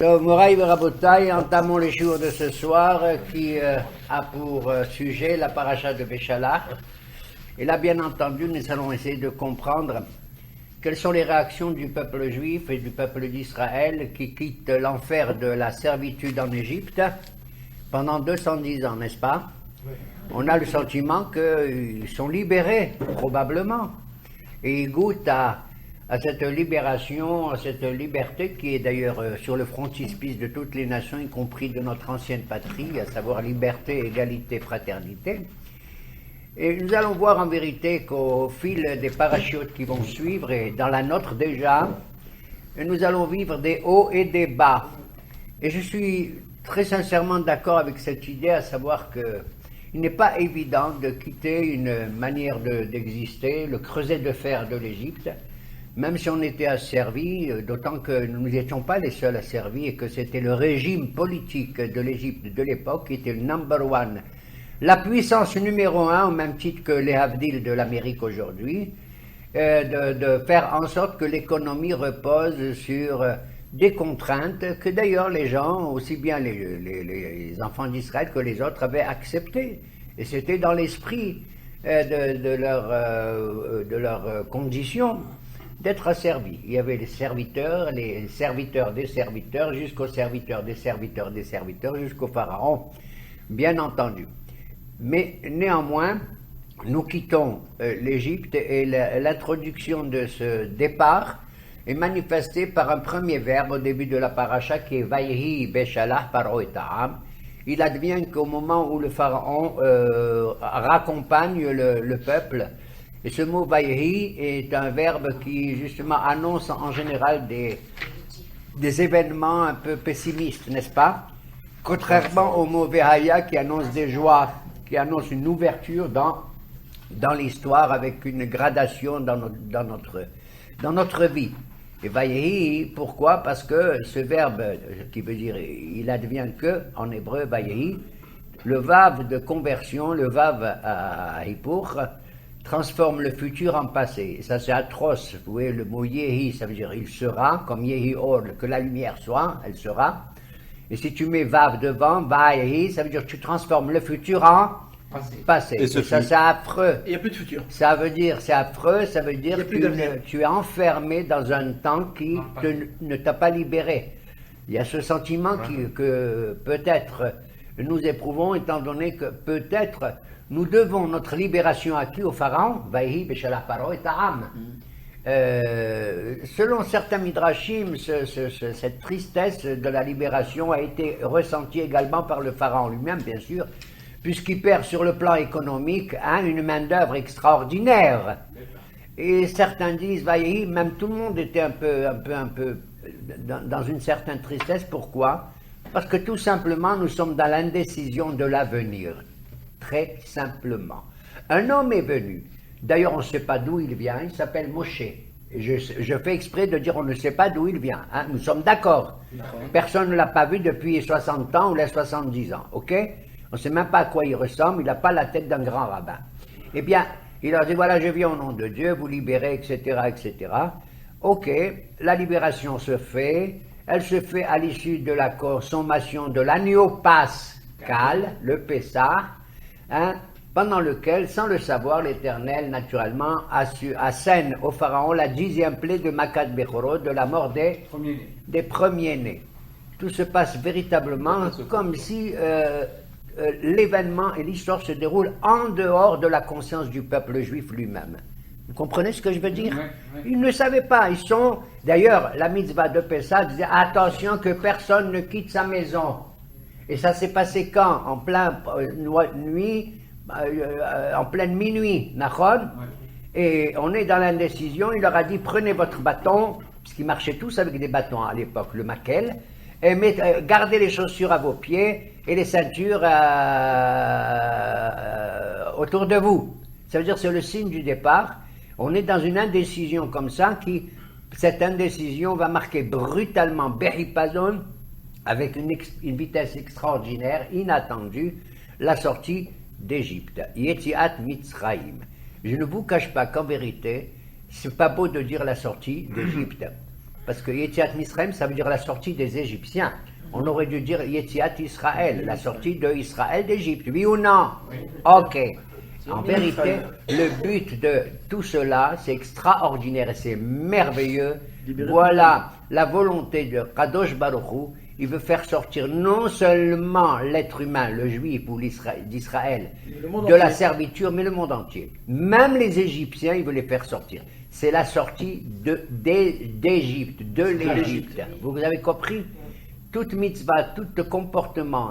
Moraï Rabotai, entamons les jours de ce soir qui a pour sujet la paracha de Béchalach. Et là, bien entendu, nous allons essayer de comprendre quelles sont les réactions du peuple juif et du peuple d'Israël qui quitte l'enfer de la servitude en Égypte pendant 210 ans, n'est-ce pas? Oui. On a le sentiment qu'ils sont libérés, probablement, et ils goûtent à cette libération, à cette liberté qui est d'ailleurs sur le frontispice de toutes les nations, y compris de notre ancienne patrie, à savoir liberté, égalité, fraternité. Et nous allons voir en vérité qu'au fil des parachutes qui vont suivre, et dans la nôtre déjà, nous allons vivre des hauts et des bas. Et je suis très sincèrement d'accord avec cette idée, à savoir qu'il n'est pas évident de quitter une manière d'exister, le creuset de fer de l'Égypte, même si on était asservis, d'autant que nous n'étions pas les seuls asservis et que c'était le régime politique de l'Égypte de l'époque qui était le number one, la puissance numéro un, au même titre que les Havdil de l'Amérique aujourd'hui, de faire en sorte que l'économie repose sur des contraintes que d'ailleurs les gens, aussi bien les enfants d'Israël que les autres, avaient acceptées. Et c'était dans l'esprit de leurs conditions d'être asservis. Il y avait les serviteurs des serviteurs, jusqu'aux serviteurs des serviteurs des serviteurs, jusqu'au pharaon, bien entendu. Mais néanmoins, nous quittons l'Égypte et l'introduction de ce départ est manifestée par un premier verbe au début de la paracha qui est Vayehi Béchalach Paro et Ta'am. Il advient qu'au moment où le pharaon raccompagne le peuple, et ce mot Vayehi est un verbe qui justement annonce en général des événements un peu pessimistes, n'est-ce pas? Contrairement au mot Vehaya qui annonce des joies, qui annonce une ouverture dans l'histoire avec une gradation dans notre vie. Et Vayehi, pourquoi? Parce que ce verbe qui veut dire il advient que, en hébreu Vayehi, le vav de conversion, le vav à Hippour, transforme le futur en passé. Et ça c'est atroce. Vous voyez le mot Yehi, ça veut dire il sera, comme Yehi Or, que la lumière soit, elle sera. Et si tu mets Vav devant, Vayehi, ça veut dire que tu transformes le futur en passé. Et ça c'est affreux. Il n'y a plus de futur. Ça veut dire, c'est affreux, ça veut dire que tu es enfermé dans un temps qui ne t'a pas libéré. Il y a ce sentiment que peut-être nous éprouvons, étant donné que peut-être nous devons notre libération à qui? Au pharaon, Vayehi Béchalach Paro et Ta'am. Selon certains midrashim, cette tristesse de la libération a été ressentie également par le pharaon lui-même, bien sûr, puisqu'il perd sur le plan économique une main-d'œuvre extraordinaire. Et certains disent, Vayehi, même tout le monde était un peu dans une certaine tristesse. Pourquoi? Parce que tout simplement, nous sommes dans l'indécision de l'avenir. Très simplement. Un homme est venu. D'ailleurs, on ne sait pas d'où il vient. Il s'appelle Moshe. Et je fais exprès de dire on ne sait pas d'où il vient. Hein? Nous sommes d'accord. Personne ne l'a pas vu depuis 60 ans ou les 70 ans. Ok? On ne sait même pas à quoi il ressemble. Il n'a pas la tête d'un grand rabbin. Eh bien, il leur dit voilà, je viens au nom de Dieu, vous libérez, etc., etc. Ok, la libération se fait. Elle se fait à l'issue de la consommation de l'agneau pascal, le Pessah, pendant lequel, sans le savoir, l'Éternel, naturellement, assène au Pharaon la 10e plaie de Makat Bechorot, de la mort des premiers-nés. Tout se passe véritablement comme si l'événement et l'histoire se déroulent en dehors de la conscience du peuple juif lui-même. Vous comprenez ce que je veux dire? Oui. Ils ne savaient pas. Ils sont... D'ailleurs, la mitzvah de Pessah disait « Attention que personne ne quitte sa maison ». Et ça s'est passé quand? En pleine nuit, en pleine minuit, nachon. Et on est dans l'indécision. Il leur a dit prenez votre bâton, puisqu'ils marchaient tous avec des bâtons à l'époque, le maquel, et gardez les chaussures à vos pieds et les ceintures autour de vous. Ça veut dire que c'est le signe du départ. On est dans une indécision comme ça, cette indécision va marquer brutalement Beripazon, avec une vitesse extraordinaire, inattendue, la sortie d'Égypte. Yetziat Mitzraïm. Je ne vous cache pas qu'en vérité, c'est pas beau de dire la sortie d'Égypte. parce que Yetziat Misraim, ça veut dire la sortie des Égyptiens. On aurait dû dire Yetziat Israël, la sortie de Israël d'Égypte. Oui ou non? Ok. En vérité, le but de tout cela, c'est extraordinaire et c'est merveilleux. Voilà la volonté de Kadosh Baruch Hu. Il veut faire sortir non seulement l'être humain, le juif ou d'Israël, de la servitude, mais le monde entier. Même les Égyptiens, il veut les faire sortir. C'est la sortie d'Égypte, de l'Égypte. Vous avez compris? Toute mitzvah, tout comportement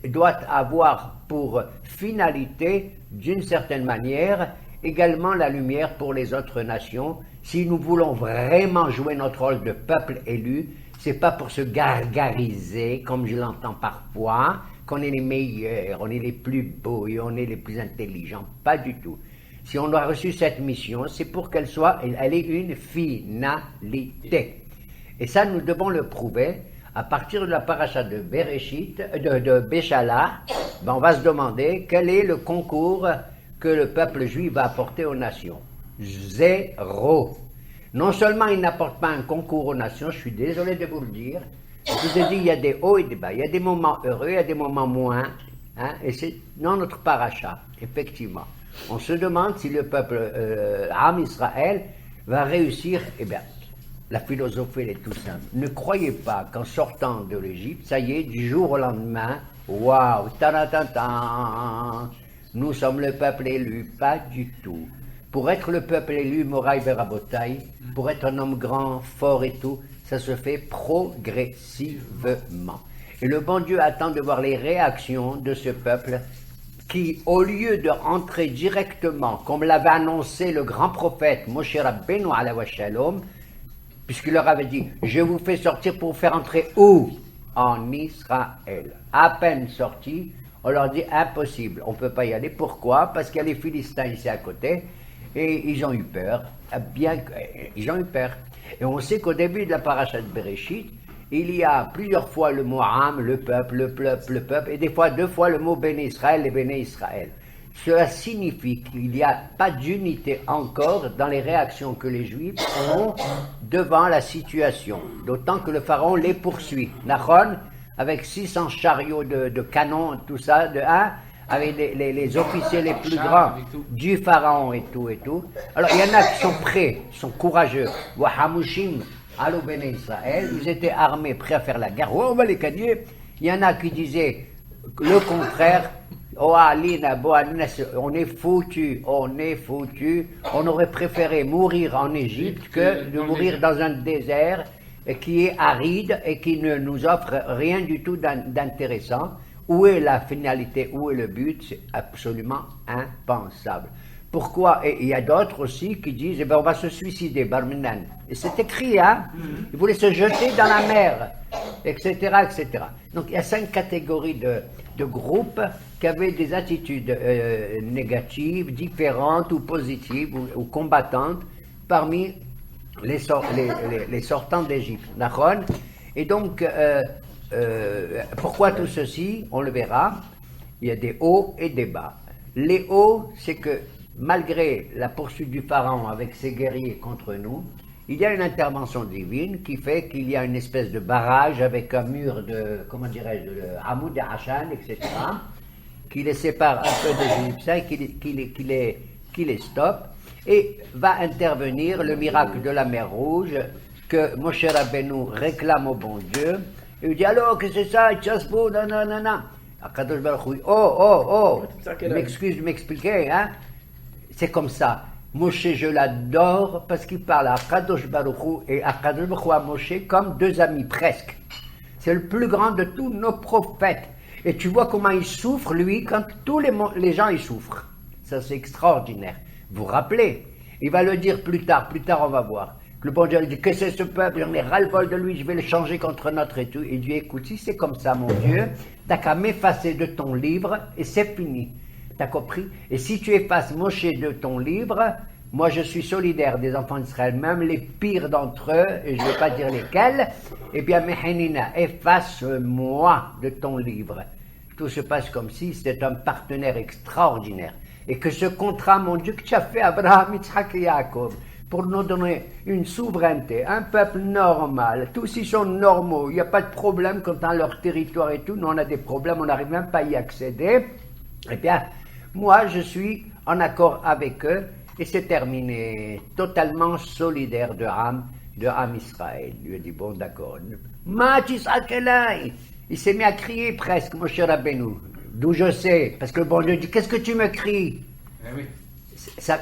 doit avoir pour finalité, d'une certaine manière, également la lumière pour les autres nations. Si nous voulons vraiment jouer notre rôle de peuple élu, c'est pas pour se gargariser, comme je l'entends parfois, qu'on est les meilleurs, on est les plus beaux et on est les plus intelligents. Pas du tout. Si on a reçu cette mission, c'est pour qu'elle ait une finalité. Et ça, nous devons le prouver. À partir de la paracha de Bereshit, de Béchala, on va se demander quel est le concours que le peuple juif va apporter aux nations. Zéro. Non seulement il n'apporte pas un concours aux nations, je suis désolé de vous le dire, je vous ai dit, il y a des hauts et des bas, il y a des moments heureux, il y a des moments moins, hein, et c'est dans notre paracha, effectivement. On se demande si le peuple Am Israël va réussir, eh bien, la philosophie elle est tout simple. Ne croyez pas qu'en sortant de l'Égypte, ça y est, du jour au lendemain, waouh, nous sommes le peuple élu, pas du tout. Pour être le peuple élu, Moraï Berabotaï, pour être un homme grand, fort et tout, ça se fait progressivement. Et le bon Dieu attend de voir les réactions de ce peuple qui, au lieu de rentrer directement, comme l'avait annoncé le grand prophète Moshe Rabbeinu alayhi shalom, puisqu'il leur avait dit, je vous fais sortir pour vous faire entrer où? En Israël. À peine sortis, on leur dit, impossible, on ne peut pas y aller. Pourquoi? Parce qu'il y a les Philistins ici à côté, et ils ont eu peur, ils ont eu peur. Et on sait qu'au début de la paracha de Bereshit, il y a plusieurs fois le mot Am, le peuple, et des fois 2 fois le mot Béné Israël et Béné Israël. Cela signifie qu'il n'y a pas d'unité encore dans les réactions que les Juifs ont devant la situation, d'autant que le Pharaon les poursuit. Nachon, avec 600 chariots de canons, tout ça, avec les officiers les plus grands du Pharaon et tout. Alors il y en a qui sont prêts, sont courageux. Wahamushim, Allo Béné Israël, ils étaient armés, prêts à faire la guerre. Oh, on va les gagner. Il y en a qui disaient le contraire. Oh Alina, on est foutu. On aurait préféré mourir en Égypte que de mourir dans un désert qui est aride et qui ne nous offre rien du tout d'intéressant. Où est la finalité, où est le but? C'est absolument impensable. Pourquoi? Et il y a d'autres aussi qui disent, on va se suicider, Barminan. Et c'est écrit, hein? Ils voulaient se jeter dans la mer, etc., etc. Donc il y a 5 catégories de groupes qui avaient des attitudes négatives, différentes ou positives ou combattantes parmi les sortants d'Égypte. D'accord? Et donc, pourquoi tout ceci? On le verra. Il y a des hauts et des bas. Les hauts, c'est que malgré la poursuite du Pharaon avec ses guerriers contre nous, il y a une intervention divine qui fait qu'il y a une espèce de barrage avec un mur de, comment dirais-je, de Hamoud et Hashan, etc., qui les sépare un peu des Égyptiens, qui les stoppe, et va intervenir le miracle de la mer Rouge que Moshe Rabbeinu réclame au bon Dieu, et il dit alors que c'est ça, Tchasbou, nanana. Akadosh Baruch Hu, oh, m'excuse de m'expliquer, hein. C'est comme ça. Moshe, je l'adore parce qu'il parle à Akadosh Baruch Hu et Akadosh Baruch Hu à Moshe comme 2 amis presque. C'est le plus grand de tous nos prophètes. Et tu vois comment il souffre, lui, quand tous les gens ils souffrent. Ça, c'est extraordinaire. Vous vous rappelez? Il va le dire plus tard on va voir. Le bon Dieu lui dit, que c'est ce peuple? On est ras-le-bol de lui, je vais le changer contre notre et tout. Et Dieu, écoute, si c'est comme ça, mon Dieu, t'as qu'à m'effacer de ton livre et c'est fini. T'as compris? Et si tu effaces Moshe de ton livre, moi je suis solidaire des enfants d'Israël, même les pires d'entre eux, et je ne vais pas dire lesquels, eh bien, Mehanina, efface-moi de ton livre. Tout se passe comme si c'était un partenaire extraordinaire. Et que ce contrat, mon Dieu, que tu as fait Abraham, Yitzhak et Yaakov, pour nous donner une souveraineté, un peuple normal, tous ils sont normaux, il n'y a pas de problème quant à leur territoire et tout, nous on a des problèmes, on n'arrive même pas à y accéder, eh bien, moi je suis en accord avec eux, et c'est terminé, totalement solidaire de Am Israël. Il lui a dit, bon d'accord, il s'est mis à crier presque, mon cher Rabbeinu, d'où je sais, parce que le bon Dieu dit, qu'est-ce que tu me cries? Oui. Ça,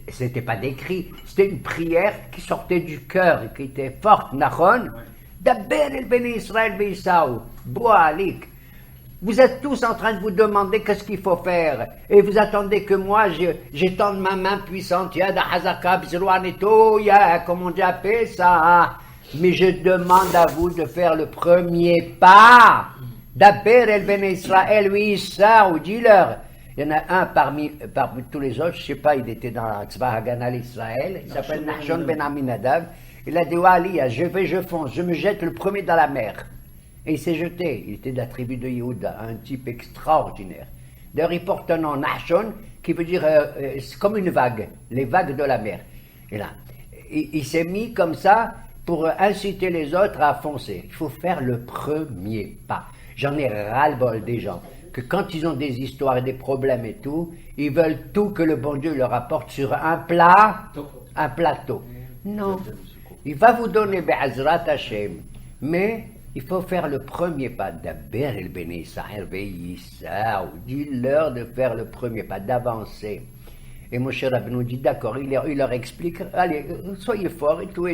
c'était pas des cris, c'était une prière qui sortait du cœur, qui était forte, Nachon. Daber el Bene Israël Beisaou, Boalik. Vous êtes tous en train de vous demander qu'est-ce qu'il faut faire, et vous attendez que moi, j'étende ma main puissante, Yada Hazaka Bzrouaneto, comme on dit appelle ça, mais je demande à vous de faire le premier pas. Daber el Bene Israël Beisaou, dis-leur. Il y en a un parmi tous les autres, je ne sais pas, il était dans la Tzva Haganah l'Israël, il s'appelle Nachshon Ben Aminadav. Il a dit, Wali, je fonce, je me jette le premier dans la mer. Et il s'est jeté, il était de la tribu de Yehuda, un type extraordinaire. D'ailleurs, il porte un nom, Nachshon, qui veut dire, c'est comme une vague, les vagues de la mer. Et là, il s'est mis comme ça pour inciter les autres à foncer. Il faut faire le premier pas. J'en ai ras-le-bol des gens. Que quand ils ont des histoires et des problèmes et tout, ils veulent tout que le bon Dieu leur apporte sur un plateau. Non, il va vous donner Be'azrat Hashem, mais il faut faire le premier pas. Daber el Bene Israël Ve'yissaou, dis-leur de faire le premier pas, d'avancer. Et mon cher Rabbeinu dit d'accord, il leur explique, allez, soyez forts et tout.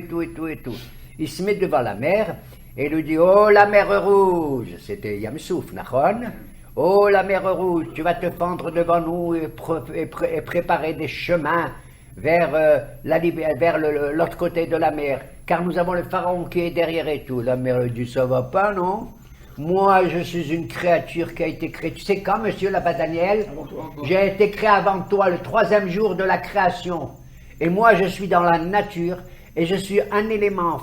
Il se met devant la mer et lui dit, oh la mer rouge, c'était Yamsouf, Nachon. Oh, la mer rouge, tu vas te pendre devant nous et préparer des chemins vers l'autre côté de la mer, car nous avons le pharaon qui est derrière et tout. La mer dit, ça va pas, non? Moi, je suis une créature qui a été créée. Tu sais quand, monsieur là-bas, Daniel? J'ai été créé avant toi, le 3e jour de la création. Et moi, je suis dans la nature, et je suis un élément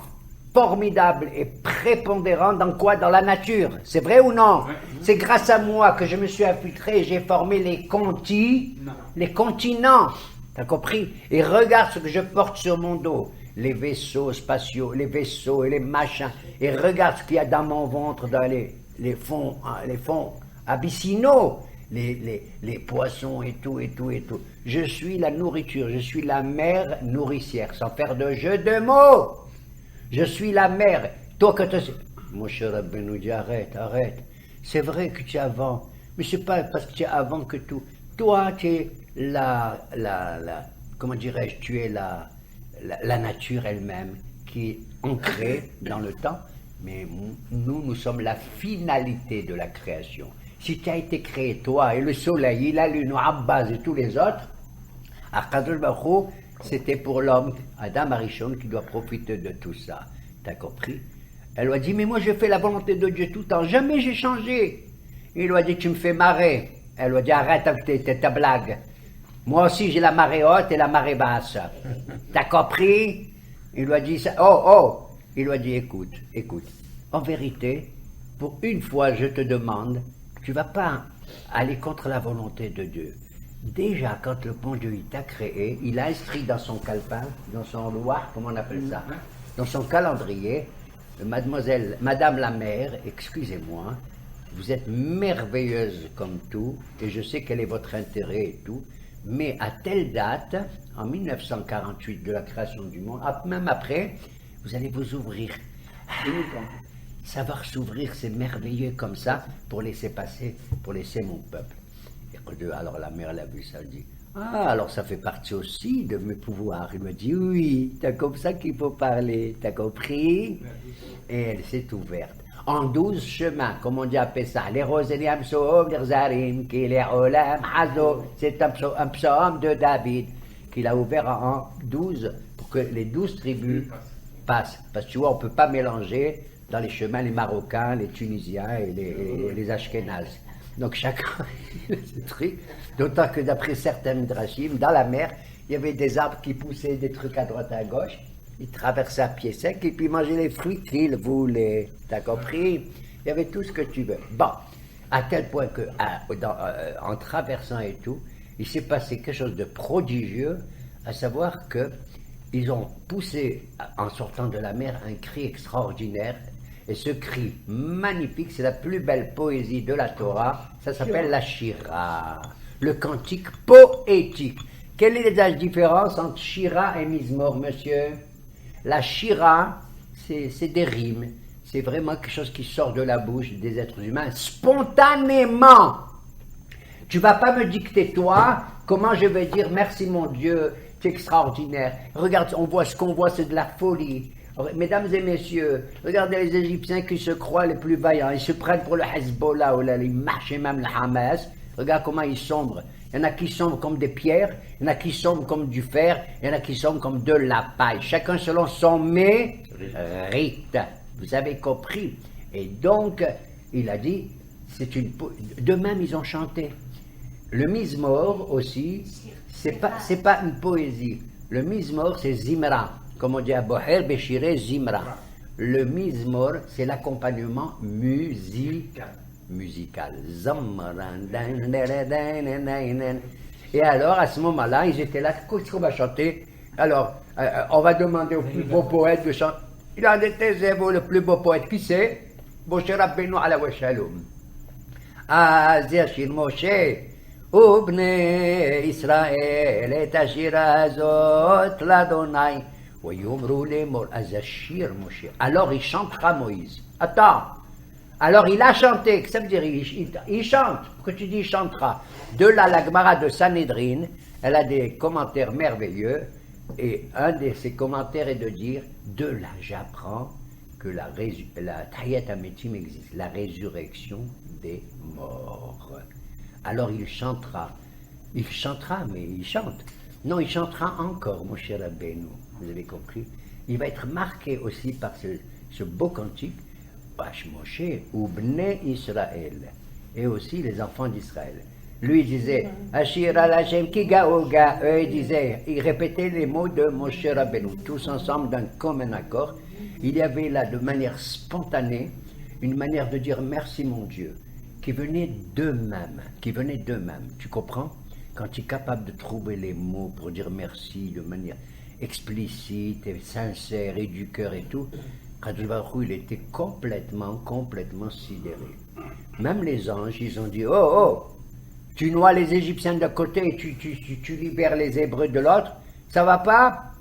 formidable et prépondérant dans quoi? Dans la nature. C'est vrai ou non? C'est grâce à moi que je me suis infiltré et j'ai formé les continents. T'as compris? Et regarde ce que je porte sur mon dos. Les vaisseaux spatiaux, les vaisseaux et les machins. Et regarde ce qu'il y a dans mon ventre, dans les fonds abyssinaux. Les poissons et tout. Je suis la nourriture, je suis la mère nourricière, sans faire de jeu de mots. Je suis la mère. Toi, quand tu... Mon cher Rabbeinu dit, arrête. C'est vrai que tu es avant, mais c'est pas parce que tu es avant que tout. Toi, tu es comment dirais-je, tu es la nature elle-même qui est ancrée dans le temps, mais nous sommes la finalité de la création. Si tu as été créé, toi, et le soleil, et la lune, Abbas et tous les autres, Akadosh Baruch Hu, c'était pour l'homme, Adam Arishon, qui doit profiter de tout ça. T'as compris? Elle lui a dit, mais moi je fais la volonté de Dieu tout le temps, jamais j'ai changé. Il lui a dit, tu me fais marrer. Elle lui a dit, arrête avec ta blague. Moi aussi j'ai la marée haute et la marée basse. T'as compris? Il lui a dit, il lui a dit, écoute. En vérité, pour une fois je te demande, tu vas pas aller contre la volonté de Dieu. Déjà, quand le bon Dieu il t'a créé, il a inscrit dans son calepin, dans son loir, comment on appelle ça, dans son calendrier, Madame la mère, excusez-moi, vous êtes merveilleuse comme tout, et je sais quel est votre intérêt et tout, mais à telle date, en 1948 de la création du monde, même après, vous allez vous ouvrir. Savoir s'ouvrir, c'est merveilleux comme ça, pour laisser passer, pour laisser mon peuple. Alors la mère l'a vu ça, elle dit, alors ça fait partie aussi de mes pouvoirs. Il m'a dit, oui, c'est comme ça qu'il faut parler, t'as compris? Et elle s'est ouverte. En 12 chemins, comme on dit à Pessah, les Roseniam Sohom, les Zarim, qui les Olam, Hazo, c'est un psaume de David, qu'il a ouvert en 12, pour que les 12 tribus passent. Parce que tu vois, on ne peut pas mélanger dans les chemins les Marocains, les Tunisiens et les Ashkénazes. Donc chacun, ce truc, d'autant que d'après certains midrashim, dans la mer, il y avait des arbres qui poussaient des trucs à droite et à gauche, ils traversaient à pied sec et puis mangeaient les fruits qu'ils voulaient. T'as compris? Il y avait tout ce que tu veux. Bon, à tel point que, en traversant et tout, il s'est passé quelque chose de prodigieux, à savoir que ils ont poussé, en sortant de la mer, un cri extraordinaire. Et ce cri magnifique, c'est la plus belle poésie de la Torah. Ça s'appelle la Shira, le cantique poétique. Quelle est la différence entre Shira et Mizmor, monsieur? La Shira, c'est des rimes. C'est vraiment quelque chose qui sort de la bouche des êtres humains spontanément. Tu vas pas me dicter, toi, comment je vais dire merci mon Dieu, c'est extraordinaire. Regarde, on voit ce qu'on voit, c'est de la folie. Mesdames et messieurs, regardez les Égyptiens qui se croient les plus vaillants. Ils se prennent pour le Hezbollah ou les marchent et même le Hamas. Regarde comment ils sombrent. Il y en a qui sombrent comme des pierres, il y en a qui sombrent comme du fer, il y en a qui sombrent comme de la paille. Chacun selon son mérite. Vous avez compris. Et donc, il a dit, de même ils ont chanté. Le Mizmor aussi, c'est pas une poésie. Le Mizmor, c'est Zimra. Comme on dit à Boher, Béchiré, Zimra. Le Mizmor, c'est l'accompagnement musical. Et alors, à ce moment-là, ils étaient là, qu'est-ce qu'on va chanter? Alors, on va demander au plus beau poète de chanter. Il en était zéro, le plus beau poète. Qui c'est? Moshe Rabbeinu ala Shalom. Zershir Moshe, Ubne Israël, et Ashira Azot, l'Adonai. Alors il chantera Moïse. Attends. Alors il a chanté. Que ça veut dire il chante. Pourquoi tu dis il chantera? De là, la Gemara de Sanhedrin, elle a des commentaires merveilleux. Et un de ses commentaires est de dire, de là j'apprends que la Tahiyat HaMetim existe, la résurrection des morts. Alors il chantera. Il chantera, mais il chante. Non, il chantera encore, mon cher Rabbeinu. Vous avez compris? Il va être marqué aussi par ce beau cantique, Bash Moshe ou Bnei Israël, et aussi les enfants d'Israël. Lui il disait, Ashir al Hashem Kiga Oga, eux ils répétaient les mots de Moshe Rabbeinu, tous ensemble d'un commun accord. Il y avait là de manière spontanée, une manière de dire merci mon Dieu, qui venait d'eux-mêmes, tu comprends? Quand tu es capable de trouver les mots pour dire merci de manière explicite et sincère et du cœur et tout, Kadosh Baruch Hu, il était complètement sidéré. Même les anges, ils ont dit, oh, tu noies les Égyptiens d'un côté et tu libères les Hébreux de l'autre, ça va pas?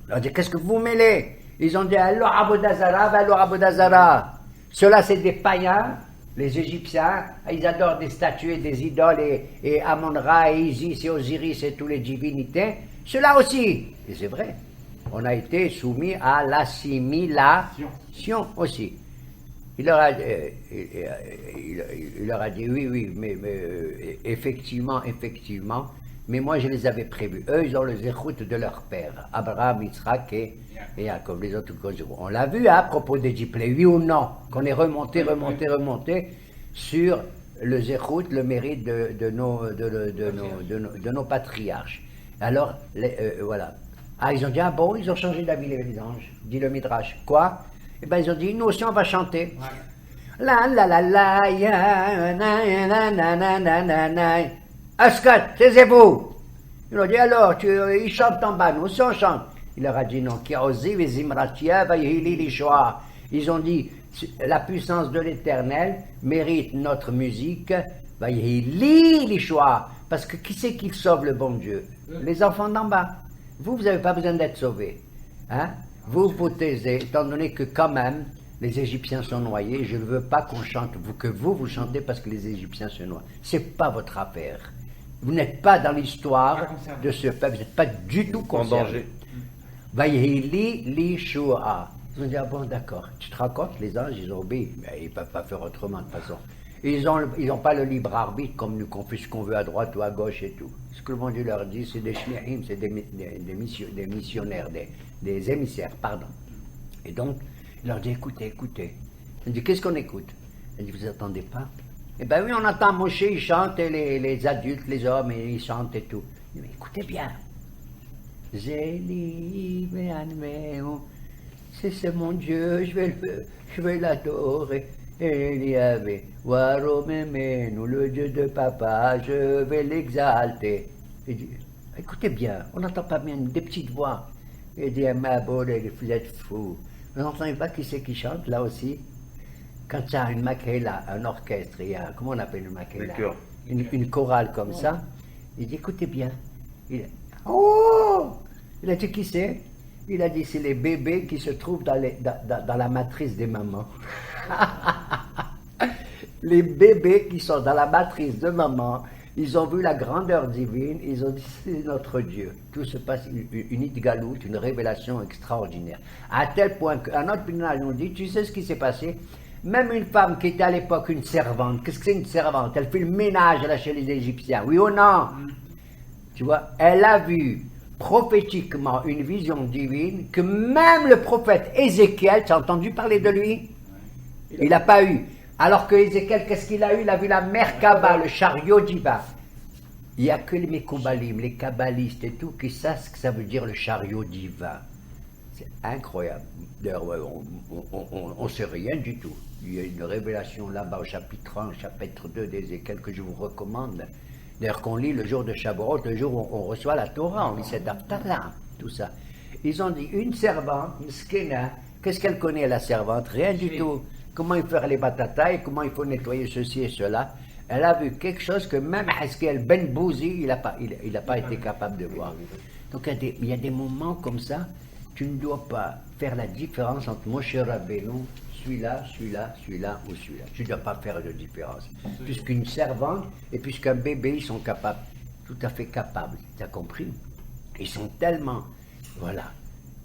Ils ont dit, qu'est-ce que vous mêlez? Ils ont dit, alors Abodazara. Ceux-là, c'est des païens. Les Égyptiens, ils adorent des statues et des idoles, et Amon-Ra, et Isis, et Osiris, et toutes les divinités. Ceux-là aussi. Et c'est vrai. On a été soumis à l'assimilation aussi. Il leur a dit, oui, mais effectivement, mais moi je les avais prévus. Eux, ils ont le zéchout de leur père, Abraham, Yitzhak et Jacob, les autres. On l'a vu à propos d'Égypte, oui ou non, qu'on est remonté sur le zéchout, le mérite de nos patriarches. Alors, voilà. Ils ont dit, bon, ils ont changé d'avis les anges, dit le Midrash. Quoi? Eh bien, ils ont dit, nous aussi, on va chanter. La la la la, ya, na na na na na na. Askat, taisez-vous. Ils ont dit, alors, ils chantent en bas, nous aussi, on chante. Il leur a dit, non, qui a osé, les Zimratia, Vayhili l'Ishoah. Ils ont dit, la puissance de l'Éternel mérite notre musique, Vayhili l'Ishoah. Parce que qui c'est qui sauve le bon Dieu? Les enfants d'en bas. Vous n'avez pas besoin d'être sauvés. Hein? Vous taisez, étant donné que quand même, les Égyptiens sont noyés, je ne veux pas qu'on chante, que vous chantez parce que les Égyptiens se noient. Ce n'est pas votre affaire. Vous n'êtes pas dans l'histoire de ce peuple, vous n'êtes pas du tout concerné. Vayhili li shua. Ils ont dit, bon d'accord, tu te racontes, les anges, ils ont obéi, mais ils ne peuvent pas faire autrement de toute façon. Ils n'ont pas le libre arbitre comme nous, qu'on fait ce qu'on veut à droite ou à gauche et tout. Ce que le bon Dieu leur dit, c'est des shliachim, c'est des missionnaires, des émissaires, pardon. Et donc, il leur dit, écoutez. Il dit, qu'est-ce qu'on écoute? Il dit, vous n'attendez pas? Eh bien oui, on entend Moshe, il chante, et les adultes, les hommes, et ils chantent et tout. Il dit, mais écoutez bien. Zéli, c'est mon Dieu, je vais l'adorer. Et il y avait Waromemenu, le Dieu de papa, je vais l'exalter. Il dit, écoutez bien, on n'entend pas bien des petites voix. Il dit, ma bonne, vous êtes fou. Vous n'entendez pas qui c'est qui chante là aussi? Quand il y a une maquila, un orchestre, il y a, comment on appelle une maquila? Une chorale comme ça. Il dit, écoutez bien. Oh! Il a dit, qui c'est? Il a dit, c'est les bébés qui se trouvent dans la matrice des mamans. Les bébés qui sont dans la matrice de maman, ils ont vu la grandeur divine, ils ont dit, c'est notre Dieu. Tout se passe, une idgaloute, une révélation extraordinaire. À tel point qu'un autre pinage nous dit, tu sais ce qui s'est passé? Même une femme qui était à l'époque une servante, qu'est-ce que c'est une servante? Elle fait le ménage là chez les Égyptiens, oui ou non? Tu vois, elle a vu prophétiquement une vision divine que même le prophète Ézéchiel, tu as entendu parler de lui? Il n'a pas eu. Alors que Ézéchiel, qu'est-ce qu'il a eu? Il a vu la Merkaba, le chariot divin. Il n'y a que les Mekoubalim, les kabbalistes et tout, qui savent ce que ça veut dire le chariot divin. C'est incroyable. D'ailleurs, on ne sait rien du tout. Il y a une révélation là-bas au chapitre 1, chapitre 2 d'Ézéchiel que je vous recommande. D'ailleurs, qu'on lit le jour de Shavuot, le jour où on reçoit la Torah, on lit cette Haftarah, tout ça. Ils ont dit, une servante, Mskena, qu'est-ce qu'elle connaît, la servante? Rien du tout. Comment il faut faire les batatas, comment il faut nettoyer ceci et cela. Elle a vu quelque chose que même Haskell Ben Bouzi, il n'a pas été capable de voir. Donc il y a des moments comme ça, tu ne dois pas faire la différence entre Moshe Rabbeinu, celui-là, celui-là, celui-là ou celui-là. Tu ne dois pas faire de différence. Puisqu'une servante et puisqu'un bébé, ils sont capables, tout à fait capables. Tu as compris? Ils sont tellement... Voilà.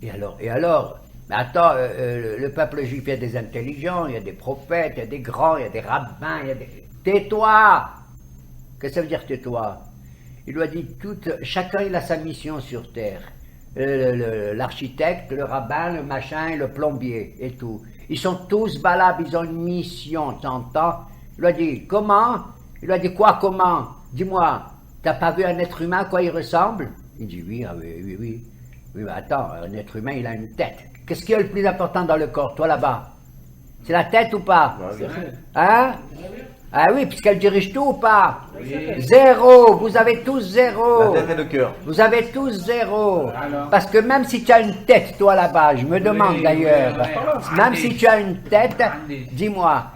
Et alors mais attends, le peuple juif, il y a des intelligents, il y a des prophètes, il y a des grands, il y a des rabbins, il y a des... Tais-toi! Qu'est-ce que ça veut dire tais-toi? Il doit dire chacun il a sa mission sur terre. L'architecte, le rabbin, le machin, le plombier et tout. Ils sont tous valables, ils ont une mission, tu entends? Il lui a dit, comment? Il lui a dit, quoi, comment? Dis-moi, t'as pas vu un être humain, à quoi il ressemble? Il dit, oui, ah, oui. Oui, mais attends, un être humain, il a une tête. Qu'est-ce qui est le plus important dans le corps, toi là-bas? C'est la tête ou pas? Hein? Ah oui, puisqu'elle dirige tout ou pas? Oui. Zéro, vous avez tous zéro. La tête et le cœur. Vous avez tous zéro. Parce que même si tu as une tête, toi là-bas, je me demande d'ailleurs, même si tu as une tête, dis-moi,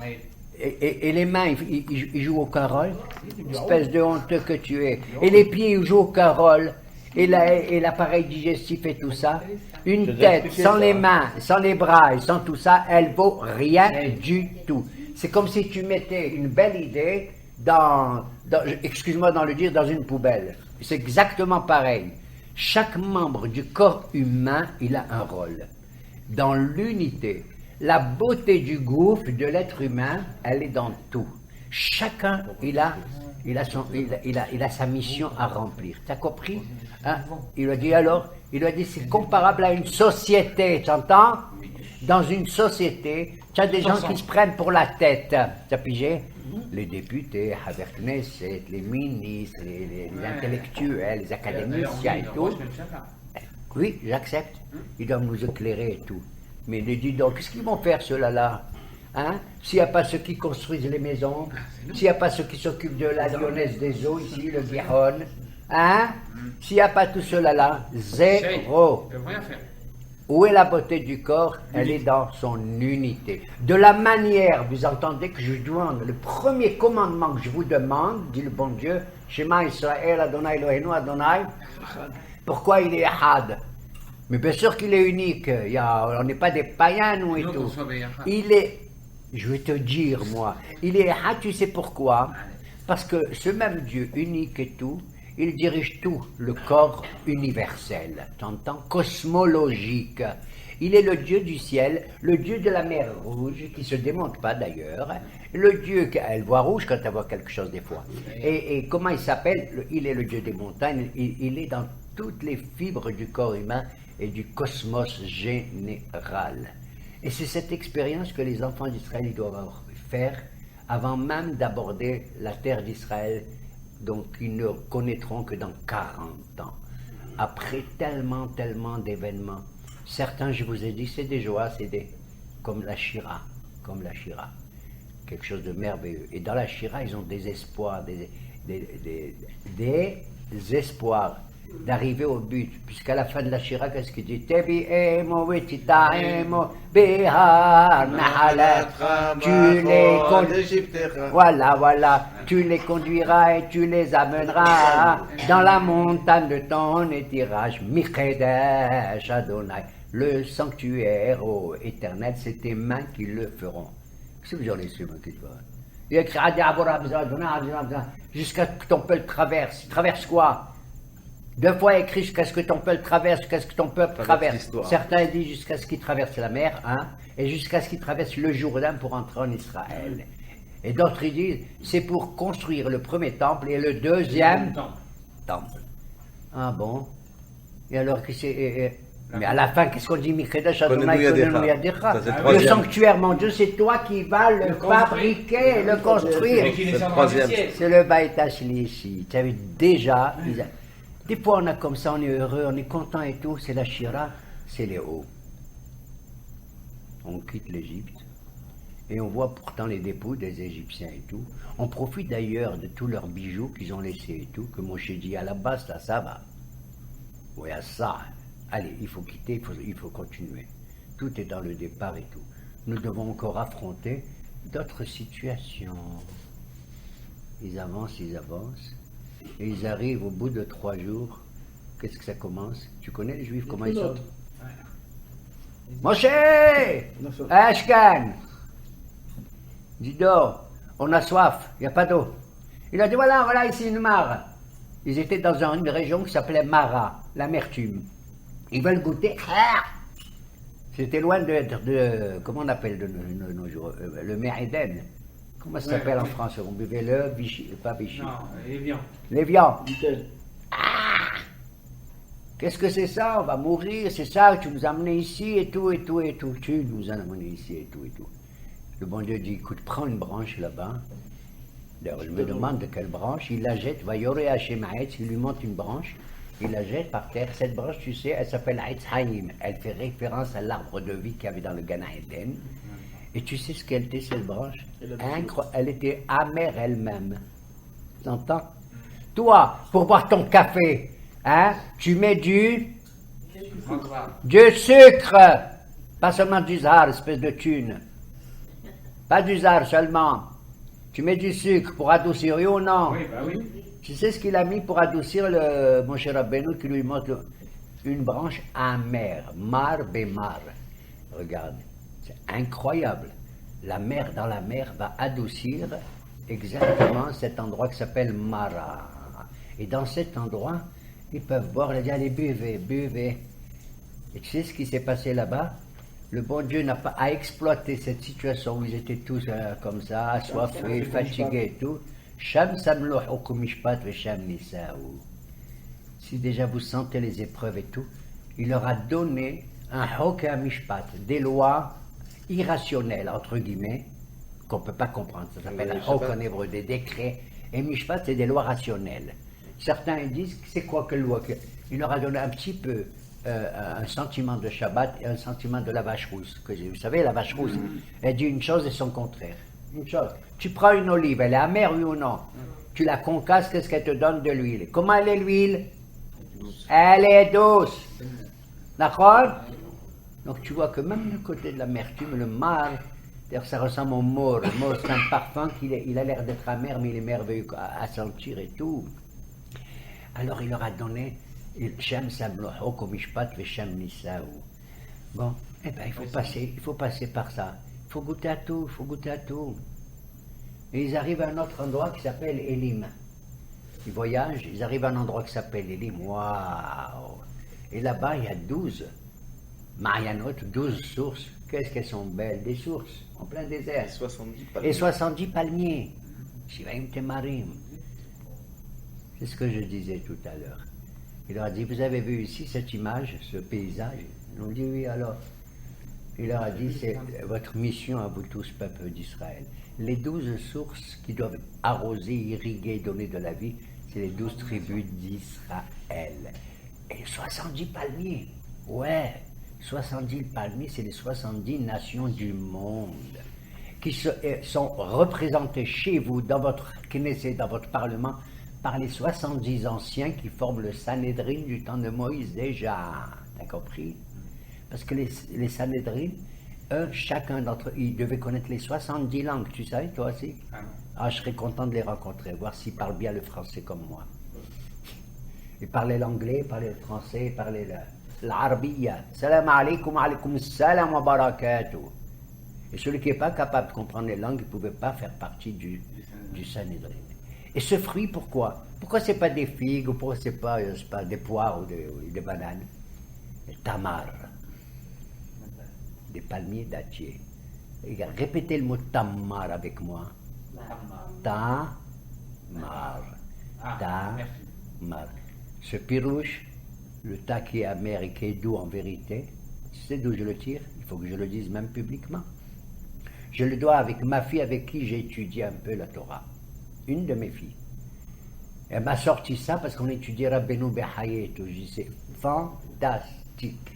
et les mains, ils jouent aucun rôle? Espèce de honteux que tu es. Et les pieds, ils jouent aucun rôle? Et l'appareil digestif et tout ça, une tête sans les mains, sans les bras et sans tout ça, elle vaut rien du tout. C'est comme si tu mettais une belle idée excuse-moi dans le dire, dans une poubelle. C'est exactement pareil. Chaque membre du corps humain, il a un rôle. Dans l'unité, la beauté du gouffre de l'être humain, elle est dans tout. Chacun, il a sa mission à remplir. T'as compris? Hein? Il lui a dit alors, c'est comparable à une société, tu entends? Dans une société, tu as des gens qui se prennent pour la tête. Tu as pigé? Les députés, les ministres, les intellectuels, les académiciens et tout. Oui, j'accepte. Ils doivent nous éclairer et tout. Mais dis donc, qu'est-ce qu'ils vont faire ceux-là? Hein? S'il n'y a pas ceux qui construisent les maisons, s'il n'y a pas ceux qui s'occupent de la lyonnaise des eaux, ici, le Garonne, hein? S'il n'y a pas tout cela, zéro. Où est la beauté du corps? Elle est dans son unité. De la manière, vous entendez que je demande, le premier commandement que je vous demande, dit le bon Dieu, Shema Israël, Adonai Eloheinu, Adonai, pourquoi il est Ahad? Mais bien sûr qu'il est unique, on n'est pas des païens, nous et tout. Il est, je vais te dire moi, il est Ahad, tu sais pourquoi? Parce que ce même Dieu unique et tout, il dirige tout le corps universel, t'entends, cosmologique. Il est le Dieu du ciel, le Dieu de la mer rouge, qui ne se démonte pas d'ailleurs, le Dieu, elle voit rouge quand elle voit quelque chose des fois. Et comment il s'appelle? Il est le Dieu des montagnes, il est dans toutes les fibres du corps humain et du cosmos général. Et c'est cette expérience que les enfants d'Israël doivent faire avant même d'aborder la terre d'Israël, donc ils ne connaîtront que dans 40 ans. Après tellement d'événements, certains, je vous ai dit, c'est des joies, comme la Shira, quelque chose de merveilleux. Et dans la Shira, ils ont des espoirs, des espoirs. d'arriver au but, puisqu'à la fin de la Shira, qu'est-ce qu'il dit? Tebi emo vetitaemo behar nahalat. Tu les voilà, tu les conduiras et tu les amèneras dans la montagne de ton étirage, Michedesh Adonai, le sanctuaire éternel, c'est tes mains qui le feront. Qu'est-ce que vous en laissez, moi, qui te va? Il écrit jusqu'à ce que ton peuple traverse. Il traverse quoi? 2 fois écrit jusqu'à ce que ton peuple traverse, jusqu'à ce que ton peuple traverse. Certains disent jusqu'à ce qu'il traverse la mer, hein, et jusqu'à ce qu'il traverse le Jourdain pour entrer en Israël. Et d'autres ils disent c'est pour construire le premier temple et le deuxième temple. Ah bon? Et alors mais à la fin, qu'est-ce qu'on dit? Le sanctuaire, mon Dieu, c'est toi qui vas le fabriquer, le construire. C'est le Beit HaShlishi. Tu savais déjà. Des fois, on a comme ça, on est heureux, on est content et tout. C'est la Shira, c'est les hauts. On quitte l'Égypte et on voit pourtant les dépôts des Égyptiens et tout. On profite d'ailleurs de tous leurs bijoux qu'ils ont laissés et tout. Que Moshe dit à la base, ça va. Oui, à ça. Allez, il faut quitter, il faut continuer. Tout est dans le départ et tout. Nous devons encore affronter d'autres situations. Ils avancent, et ils arrivent au bout de 3 jours. Qu'est-ce que ça commence? Tu connais les Juifs, comment ils sont? Moshe! Ashkan! Dis donc, on a soif, il n'y a pas d'eau. Il a dit voilà ici une mare. Ils étaient dans une région qui s'appelait Mara, l'amertume. Ils veulent goûter. C'était loin de comment on appelle de nos jours, le Mer Eden. Comment ça s'appelle en France? On buvait le Vichy, pas Vichy. Non, Lévian. Lévian. Qu'est-ce que c'est ça? On va mourir, c'est ça, tu nous as amenés ici et tout. Tu nous as amenés ici et tout. Le bon Dieu dit, écoute, prends une branche là-bas. D'ailleurs, je me demande de quelle branche. Il la jette, va Yoré Hashem Haetz, il lui monte une branche. Il la jette par terre. Cette branche, tu sais, elle s'appelle Haetz Haïm. Elle fait référence à l'arbre de vie qu'il y avait dans le Gan Eden. Et tu sais ce qu'elle était, cette branche? Elle était amère elle-même. Tu entends? Toi, pour boire ton café, hein, tu mets du sucre. Pas seulement du zar, espèce de thune. Pas du zar seulement. Tu mets du sucre pour adoucir, oui ou non? Oui, bah oui. Tu sais ce qu'il a mis pour adoucir mon cher Rabbeinu qui lui montre une branche amère, mar bémar. Regarde, c'est incroyable. Dans la mer va adoucir exactement cet endroit qui s'appelle Mara. Et dans cet endroit, ils peuvent boire, il dit allez buvez. Et tu sais ce qui s'est passé là-bas? Le bon Dieu n'a pas à exploiter cette situation où ils étaient tous comme ça, assoiffés, fatigués et tout. Si déjà vous sentez les épreuves et tout, il leur a donné un hok à mishpat, des lois irrationnelles, entre guillemets, qu'on ne peut pas comprendre. Ça s'appelle un hok en hébreu, des décrets. Et mishpat, c'est des lois rationnelles. Certains disent, c'est quoi que loi? Il leur a donné un petit peu un sentiment de Shabbat et un sentiment de la vache rousse. Vous savez, la vache rousse, elle dit une chose et son contraire. Une chose. Tu prends une olive, elle est amère, oui ou non? Tu la concasses, qu'est-ce qu'elle te donne de l'huile? Comment elle est l'huile? Elle est douce. D'accord? Donc tu vois que même le côté de l'amertume, le mal, d'ailleurs ça ressemble au mort. Le mort, c'est un parfum il a l'air d'être amer, mais il est merveilleux à sentir et tout. Alors il leur a donné Shem Samloho Komishpat Veshem Nisaou. Bon, eh bien il faut passer par ça. Il faut goûter à tout. Et ils arrivent à un autre endroit qui s'appelle Elim. Ils voyagent, ils arrivent à un endroit qui s'appelle Elim. Waouh! Et là-bas, il y a 12 marianotes, 12 sources. Qu'est-ce qu'elles sont belles, des sources, en plein désert. Et 70 palmiers. Shivaim Temarim. C'est ce que je disais tout à l'heure. Il leur a dit, vous avez vu ici cette image, ce paysage? Ils ont dit oui, alors. Il leur a dit, c'est votre mission à vous tous, peuple d'Israël. Les 12 sources qui doivent arroser, irriguer, donner de la vie, c'est les 12 tribus d'Israël. Et 70 palmiers. Ouais, 70 palmiers, c'est les 70 nations du monde qui sont représentées chez vous, dans votre Knesset, dans votre Parlement, par les 70 anciens qui forment le Sanhédrin du temps de Moïse déjà. T'as compris? Parce que les Sanhédrin, eux, chacun d'entre eux, ils devaient connaître les 70 langues. Tu savais, toi aussi? Ah, je serais content de les rencontrer, voir s'ils parlent bien le français comme moi. Ils parlaient l'anglais, ils parlaient le français, ils parlaient l'arabiya. Salam alaikum, alaikum salam wa barakatuh. Et celui qui n'est pas capable de comprendre les langues, il ne pouvait pas faire partie du Sanhédrin. Et ce fruit, pourquoi? Pourquoi ce n'est pas des figues, ou pourquoi ce n'est pas des poires ou des bananes? Des tamar, des palmiers dattiers. Répétez le mot tamar avec moi. Tamar. Tamar. Ce pirouche, le tas qui est amer et qui est doux en vérité, tu sais d'où je le tire? Il faut que je le dise même publiquement. Je le dois avec ma fille avec qui j'ai étudié un peu la Torah. Une de mes filles. Elle m'a sorti ça parce qu'on étudiait Rabbeinu Behaye et tout. Je dis, c'est fantastique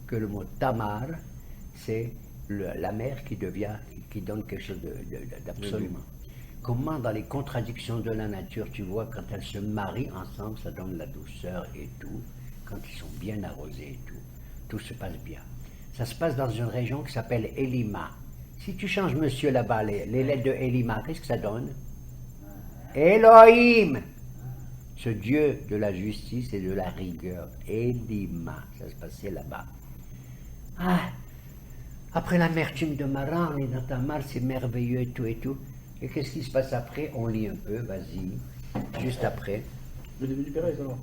que le mot tamar, c'est la mer qui donne quelque chose d'absolument. Comment dans les contradictions de la nature, tu vois, quand elles se marient ensemble, ça donne la douceur et tout. Quand ils sont bien arrosés et tout se passe bien. Ça se passe dans une région qui s'appelle Elima. Si tu changes monsieur là-bas, les lettres de Elima, qu'est-ce que ça donne? Elohim, ce Dieu de la justice et de la rigueur. Elima, ça se passait là-bas. Ah, après l'amertume de Maran, on est dans Tamar, c'est merveilleux et tout et tout. Et qu'est-ce qui se passe après? On lit un peu, vas-y, juste après. Le début du Pérez, alors.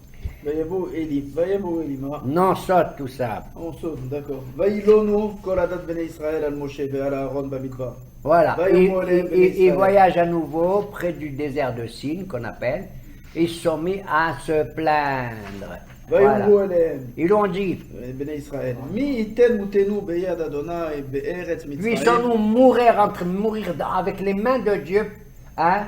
Vayavo Elima. Non, saute tout ça. On saute, d'accord. Vaïlono, Koradat Bene Israël al Moshe, Be'al Aaron Bamidbar. Voilà, ils voyagent à nouveau près du désert de Sin, qu'on appelle. Ils se sont mis à se plaindre. Voilà. Ils l'ont dit. Puissons-nous mourir avec les mains de Dieu, hein?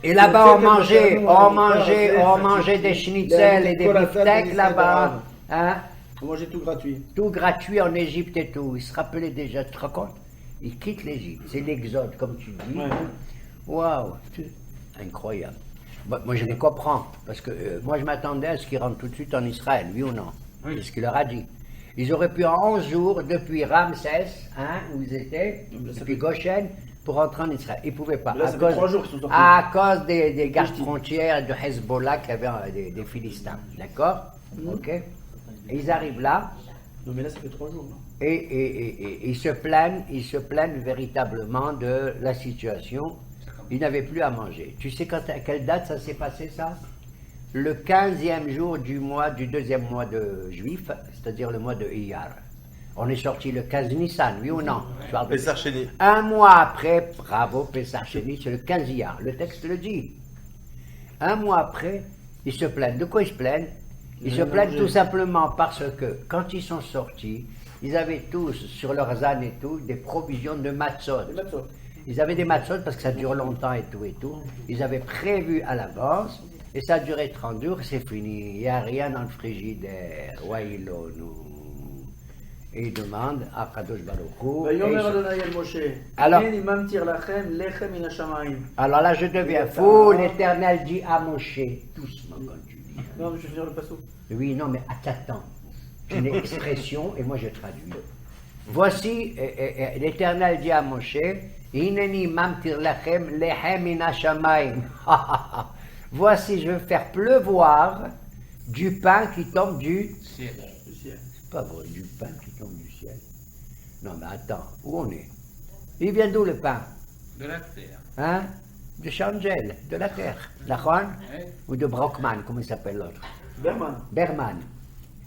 Et là-bas on mangeait des schnitzels et des biftecs là-bas, hein? On mangeait tout gratuit. Tout gratuit en Égypte et tout. Ils se rappelaient déjà, tu te rends compte? Ils quittent l'Égypte, c'est l'exode comme tu dis. Waouh, incroyable. Moi je les comprends, parce que moi je m'attendais à ce qu'ils rentrent tout de suite en Israël, oui ou non? C'est ce qu'il leur a dit. Ils auraient pu en 11 jours, depuis Ramsès, hein, où ils étaient, depuis Goshen, pour rentrer en Israël. Ils ne pouvaient pas. Là, ça fait 3 jours qu'ils sont sortis. À cause des gardes frontières de Hezbollah qui avaient des Philistins. D'accord? Ok. Et ils arrivent là. Non, mais là, ça fait 3 jours. Et ils se plaignent véritablement de la situation. Ils n'avaient plus à manger. Tu sais à quelle date ça s'est passé, ça? Le 15e jour du deuxième mois de Juif, c'est-à-dire le mois de Iyar. On est sorti le 15 Nissan, oui ou non? Pessah Sheni. Un mois après, bravo, Pessah Sheni, c'est le 15 Iyar, le texte le dit. Un mois après, ils se plaignent. De quoi ils se plaignent? Ils se plaignent tout simplement parce que, quand ils sont sortis, ils avaient tous, sur leurs ânes et tout, des provisions de matzot. Ils avaient des matzot parce que ça dure longtemps et tout et tout. Ils avaient prévu à l'avance. Et ça a duré 30 jours, c'est fini. Il n'y a rien dans le frigidaire. Waïlonou. Et il demande à Kadosh Baruch Hu. Alors là, je deviens fou. L'Éternel dit à Moshe. Doucement, quand tu dis. Non, mais je vais finir le passo. Oui, non, mais attends. J'ai une expression et moi je traduis. Voici, l'Éternel dit à Moshe. Hineni mamtir lachem lechem min hashamayim. Voici, je vais faire pleuvoir du pain qui tombe du ciel. C'est pas vrai, du pain qui tombe du ciel. Non, mais attends, où on est? Il vient d'où le pain? De la terre. Hein? De Changel, de la terre. D'accord? Ou de Brockman, comment il s'appelle l'autre? Berman.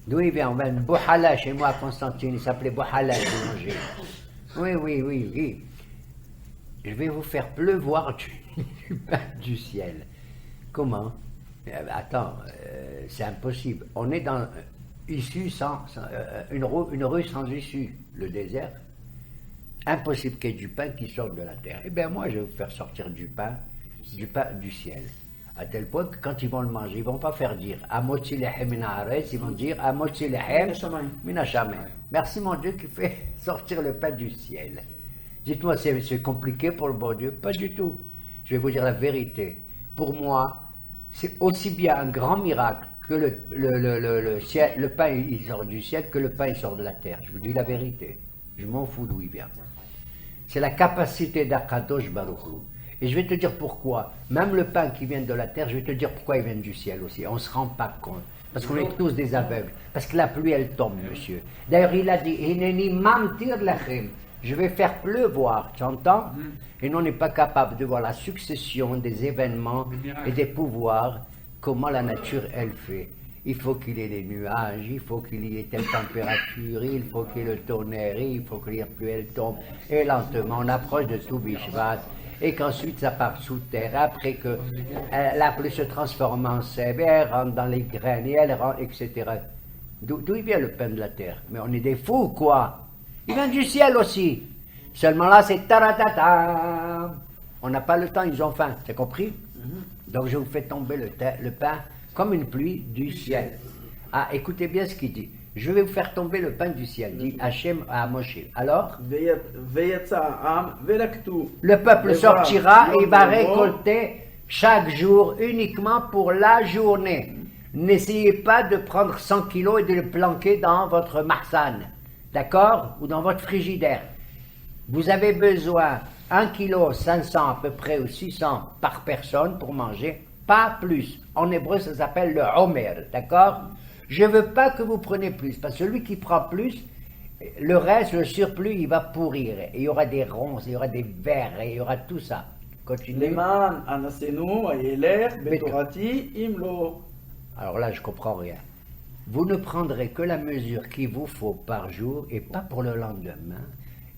D'où il vient? On vient de Bouhala, chez moi à Constantine, il s'appelait Bouhala, boulanger. Oui. Je vais vous faire pleuvoir du pain du ciel. Comment? Attends, c'est impossible. On est dans une rue sans issue, le désert. Impossible qu'il y ait du pain qui sorte de la terre. Eh bien moi, je vais vous faire sortir du pain du ciel. À tel point que quand ils vont le manger, ils ne vont pas faire dire Amotzi lechem min haaretz, ils vont dire Amotzi lechem min hashamayim. Merci mon Dieu qui fait sortir le pain du ciel. Dites-moi, c'est compliqué pour le bon Dieu? Pas du tout. Je vais vous dire la vérité. Pour moi, c'est aussi bien un grand miracle que le pain il sort du ciel que le pain il sort de la terre. Je vous dis la vérité. Je m'en fous d'où il vient. C'est la capacité d'Akadosh Baruch Hu. Et je vais te dire pourquoi. Même le pain qui vient de la terre, je vais te dire pourquoi il vient du ciel aussi. On ne se rend pas compte. Parce qu'on est tous des aveugles. Parce que la pluie, elle tombe, monsieur. D'ailleurs, il a dit, Hineni mamtir lachem. Je vais faire pleuvoir, tu entends? Et nous, on n'est pas capable de voir la succession des événements et des pouvoirs, comment la nature, elle fait. Il faut qu'il y ait des nuages, il faut qu'il y ait telle température, il faut qu'il y ait le tonnerre, il faut que la pluie, elle tombe. Et lentement, on approche de tout Bishvat. Et qu'ensuite ça part sous terre, après que la pluie se transforme en sève, elle rentre dans les graines, et elle rentre, etc. D'où il vient le pain de la terre? Mais on est des fous, quoi! Il vient du ciel aussi. Seulement là, c'est taratata. On n'a pas le temps, ils ont faim, t'as compris? Donc je vous fais tomber le pain comme une pluie du ciel. Ah, écoutez bien ce qu'il dit. Je vais vous faire tomber le pain du ciel, dit Hachem à Moshe. Alors, le peuple sortira et va récolter chaque jour uniquement pour la journée. N'essayez pas de prendre 100 kilos et de le planquer dans votre marsane, d'accord? Ou dans votre frigidaire. Vous avez besoin 1 kg 500 à peu près ou 600 par personne pour manger, pas plus. En hébreu, ça s'appelle le homer, d'accord? Je ne veux pas que vous preniez plus, parce que celui qui prend plus, le reste, le surplus, il va pourrir. Et il y aura des ronces, il y aura des vers, et il y aura tout ça. Continuez. Alors là, je comprends rien. Vous ne prendrez que la mesure qu'il vous faut par jour, et pas pour le lendemain.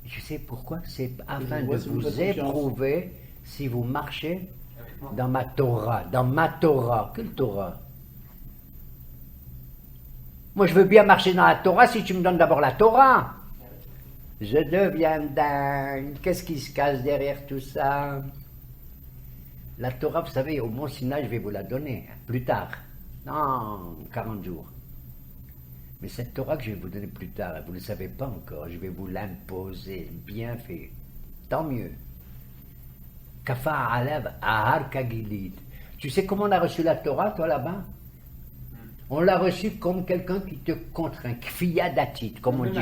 Je sais pourquoi, c'est afin de vous éprouver si vous marchez dans ma Torah. Dans ma Torah. Quelle Torah? Moi, je veux bien marcher dans la Torah si tu me donnes d'abord la Torah. Je deviens dingue. Qu'est-ce qui se cache derrière tout ça? La Torah, vous savez, au Mont Sinaï, je vais vous la donner plus tard, dans 40 jours. Mais cette Torah que je vais vous donner plus tard, vous ne le savez pas encore, je vais vous l'imposer, bien fait. Tant mieux. Kafa Alev Ahar Kagilid. Tu sais comment on a reçu la Torah, toi, là-bas? On l'a reçu comme quelqu'un qui te contraint, kfiyadatit, comme on dit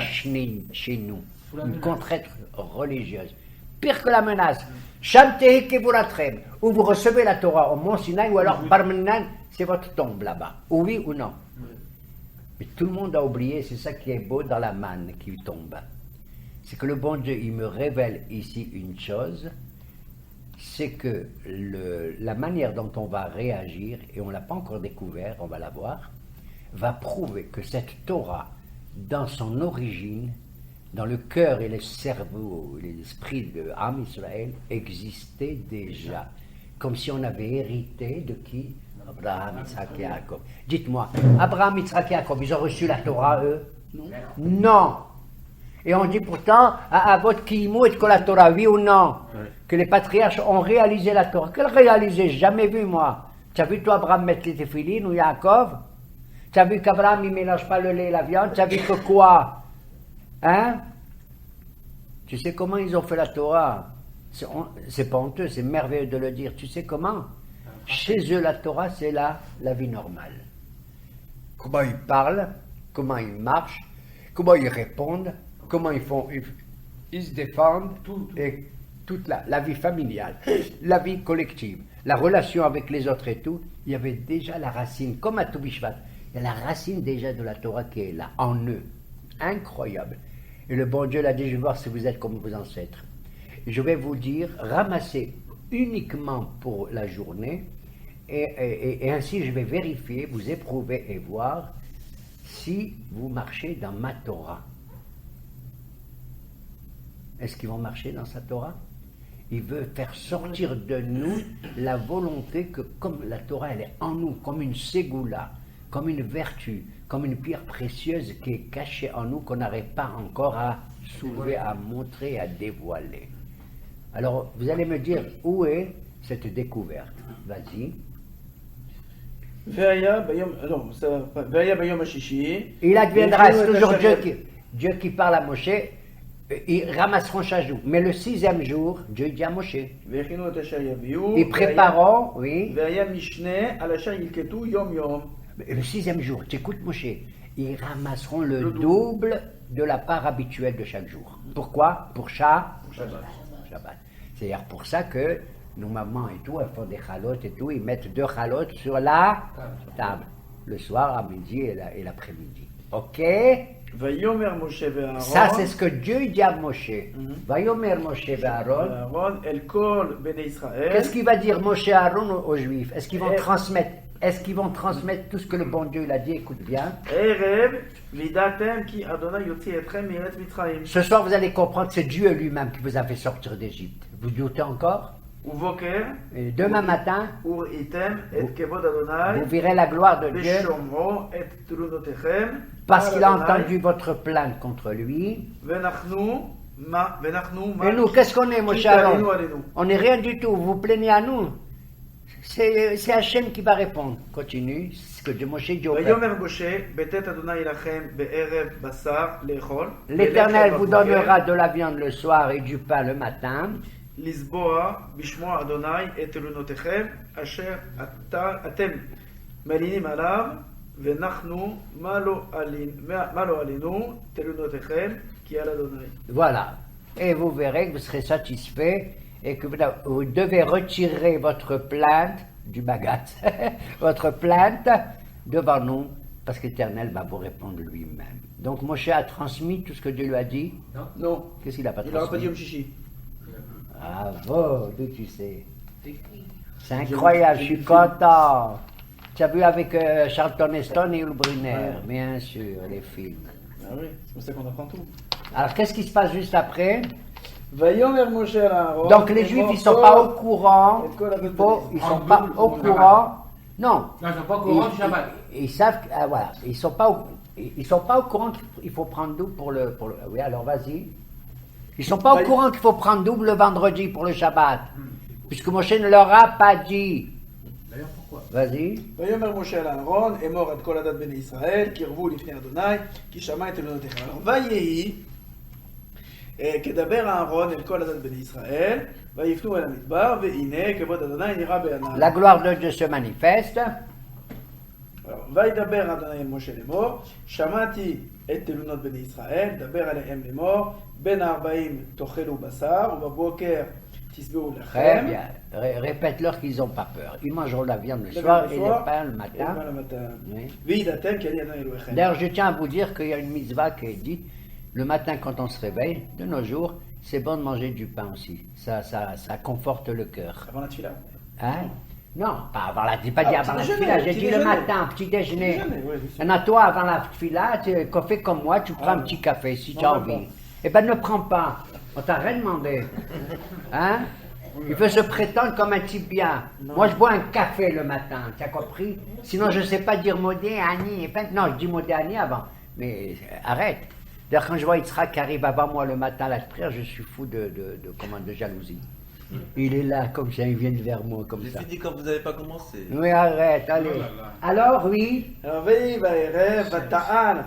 chez nous, une contrainte religieuse. Pire que la menace. Shamtehi kevuratrem, où vous recevez la Torah au Mont Sinaï, ou alors Barmenan, c'est votre tombe là-bas. Oui ou non? Mais tout le monde a oublié, c'est ça qui est beau dans la manne qui tombe. C'est que le bon Dieu, il me révèle ici une chose, c'est que la manière dont on va réagir, et on ne l'a pas encore découvert, on va la voir, va prouver que cette Torah, dans son origine, dans le cœur et le cerveau et l'esprit de Am Israël, existait déjà. Comme si on avait hérité de qui? Abraham, Yitzhak et Jacob. Dites-moi, Abraham, Yitzhak et Jacob, ils ont reçu la Torah, eux? Non. Et on dit pourtant, à votre Kiyimou et la Torah, oui ou non? Que les patriarches ont réalisé la Torah. Quelle réalisé? Jamais vu, moi. Tu as vu, toi, Abraham, mettre les téphilines ou Yaakov? Tu as vu qu'Abraham, il ne mélange pas le lait et la viande? Tu as vu que quoi? Hein? Tu sais comment ils ont fait la Torah? C'est pas honteux, c'est merveilleux de le dire. Tu sais comment? Chez eux, la Torah, c'est la vie normale. Comment ils parlent, comment ils marchent, comment ils répondent, comment ils font, ils se défendent, et toute la vie familiale, la vie collective, la relation avec les autres et tout. Il y avait déjà la racine, comme à Toubishvat, il y a la racine déjà de la Torah qui est là, en eux. Incroyable. Et le bon Dieu l'a dit, je vais voir si vous êtes comme vos ancêtres. Je vais vous dire, ramassez uniquement pour la journée, et ainsi je vais vérifier, vous éprouver et voir si vous marchez dans ma Torah. Est-ce qu'ils vont marcher dans sa Torah? Il veut faire sortir de nous la volonté que, comme la Torah, elle est en nous, comme une ségoula, comme une vertu, comme une pierre précieuse qui est cachée en nous, qu'on n'arrive pas encore à soulever, à montrer, à dévoiler. Alors, vous allez me dire, où est cette découverte? Vas-y. Ve'aya bayom, non, ça, Ve'aya bayom hashishi. Il adviendra, Ve'echinu c'est et toujours hashariat. Dieu qui parle à Moshe, ils ramasseront chaque jour. Mais le 6e jour, Dieu dit à Moshe, Ve'echinu et hashariat viu. ils prépareront, oui, Ve'aya mishne al asher yilketu yom yom. le 6e jour, tu écoutes Moshe, ils ramasseront le double de la part habituelle de chaque jour. Pourquoi? Pour Shabbat. C'est-à-dire pour ça que nos mamans et tout, elles font des chalotes et tout, ils mettent 2 chalotes sur la table, le soir, à midi et l'après-midi. Ok? Vayomer Moshe ve'Aaron. Ça, c'est ce que Dieu dit à Moshe. Vayomer Moshe ve'Aaron. Aaron, el kol bnei Israël. Qu'est-ce qu'il va dire Moshe et Aaron aux Juifs? Est-ce qu'ils vont Eh. transmettre tout ce que le bon Dieu il a dit? Écoute bien. Erev vidatem ki Adonai yotzi etchem mi'eretz Mitzrayim. Ce soir, vous allez comprendre que c'est Dieu lui-même qui vous a fait sortir d'Égypte. Vous doutez encore? Uvoker. Et demain matin, Uritem et kevod Adonai. vous verrez la gloire de Dieu Veshomro et tulunotechem. parce qu'il a Adonai. entendu votre plainte contre lui. Venachnu ma. Et nous, qu'est-ce qu'on est, Moshe et Alenu, Aaron? alenu. On n'est rien du tout. Vous vous plaignez à nous. C'est Hachem qui va répondre. Continue. Ce que Moshe dit au peuple. Vayomer Moshe betet Adonai ilachem be'erev basar lechol. L'Éternel vous Belechem donnera de la viande le soir et du pain le matin. Lisboa bishmo Adonai et telunotechem asher atem malinim alav venachnu malo alinu telunotechem ki al Adonai. Voilà. Et vous verrez que vous serez satisfait et que vous devez retirer votre plainte du bagat, votre plainte devant nous, parce qu'Éternel va vous répondre lui-même. Donc Moshe a transmis tout ce que Dieu lui a dit. Non, Qu'est-ce qu'il n'a pas il n'aura pas dit transmis? Yom Shishi. Bravo, d'où tu sais. C'est incroyable, je suis content. Tu as vu avec Charlton Heston et Yul Brynner, Ouais. bien sûr, les films. Ah oui, c'est pour ça qu'on apprend tout. Alors qu'est-ce qui se passe juste après? Vayomer Moshe al Aaron. Donc les Juifs, ils ne sont pas au courant. Ils sont pas au courant. Non. Non, ils ne sont pas au courant du Shabbat. Ils savent, voilà, ils sont pas au courant qu'il faut prendre double pour le. Oui, alors vas-y. Ils sont pas au courant qu'il faut prendre double le vendredi pour le Shabbat, puisque Moshe ne leur a pas dit. D'ailleurs, pourquoi? Vas-y. Vayomer Moshe al Aaron, emor ad kol adat bnei Israël, kirvu lifnei Adonai, ki shama et telunotechem. Alors, vayehi, כדבר אהרון אל כל עדת בני ישראל, ויפנו אל המדבר, והנה כבוד אדוני נראה בעיניו. La gloire de Dieu se manifeste. וידבר אדוני אל משה לאמור, שמעתי את תלונות בני ישראל, דבר עליהם לאמור, בין 40 תאכלו בשר, ובבוקר תשבעו Très לחם. bien. Répète-leur qu'ils n'ont pas peur. Ils mangeront la viande le Le soir le et soir, le pain le et matin. le matin. Oui. וידעתם כי אני אדוני אלוהיכם. D'ailleurs, je tiens à vous dire qu'il y a une mitzvah qui est dite le matin quand on se réveille, de nos jours, c'est bon de manger du pain aussi. Ça conforte le cœur. avant la tefila. Hein? Non, pas avant la j'ai pas dit avant la petit tefila, déjeuner, j'ai petit dit le déjeuner. matin, petit déjeuner. Petit déjeuner, ouais, bien sûr. Et maintenant, toi, avant la tefila, tu fais comme moi, tu prends un petit café si tu as Non, envie. non. Eh ben, ne prends pas. On t'a rien demandé. Hein? Il peut se prétendre comme un type bien. Moi, je bois un café le matin, tu as compris? Sinon, je ne sais pas dire Modé, Annie. Enfin, non, je dis Modé, Annie avant. Mais arrête. D'ailleurs, quand je vois Yitzhak qui arrive avant moi le matin à la prière, je suis fou de jalousie. Il est là, comme ça, il vient vers moi, comme J'ai ça. fini quand vous n'avez pas commencé. Oui, arrête, allez. Alors, oui. Alors, ויהי בערב, ותעל,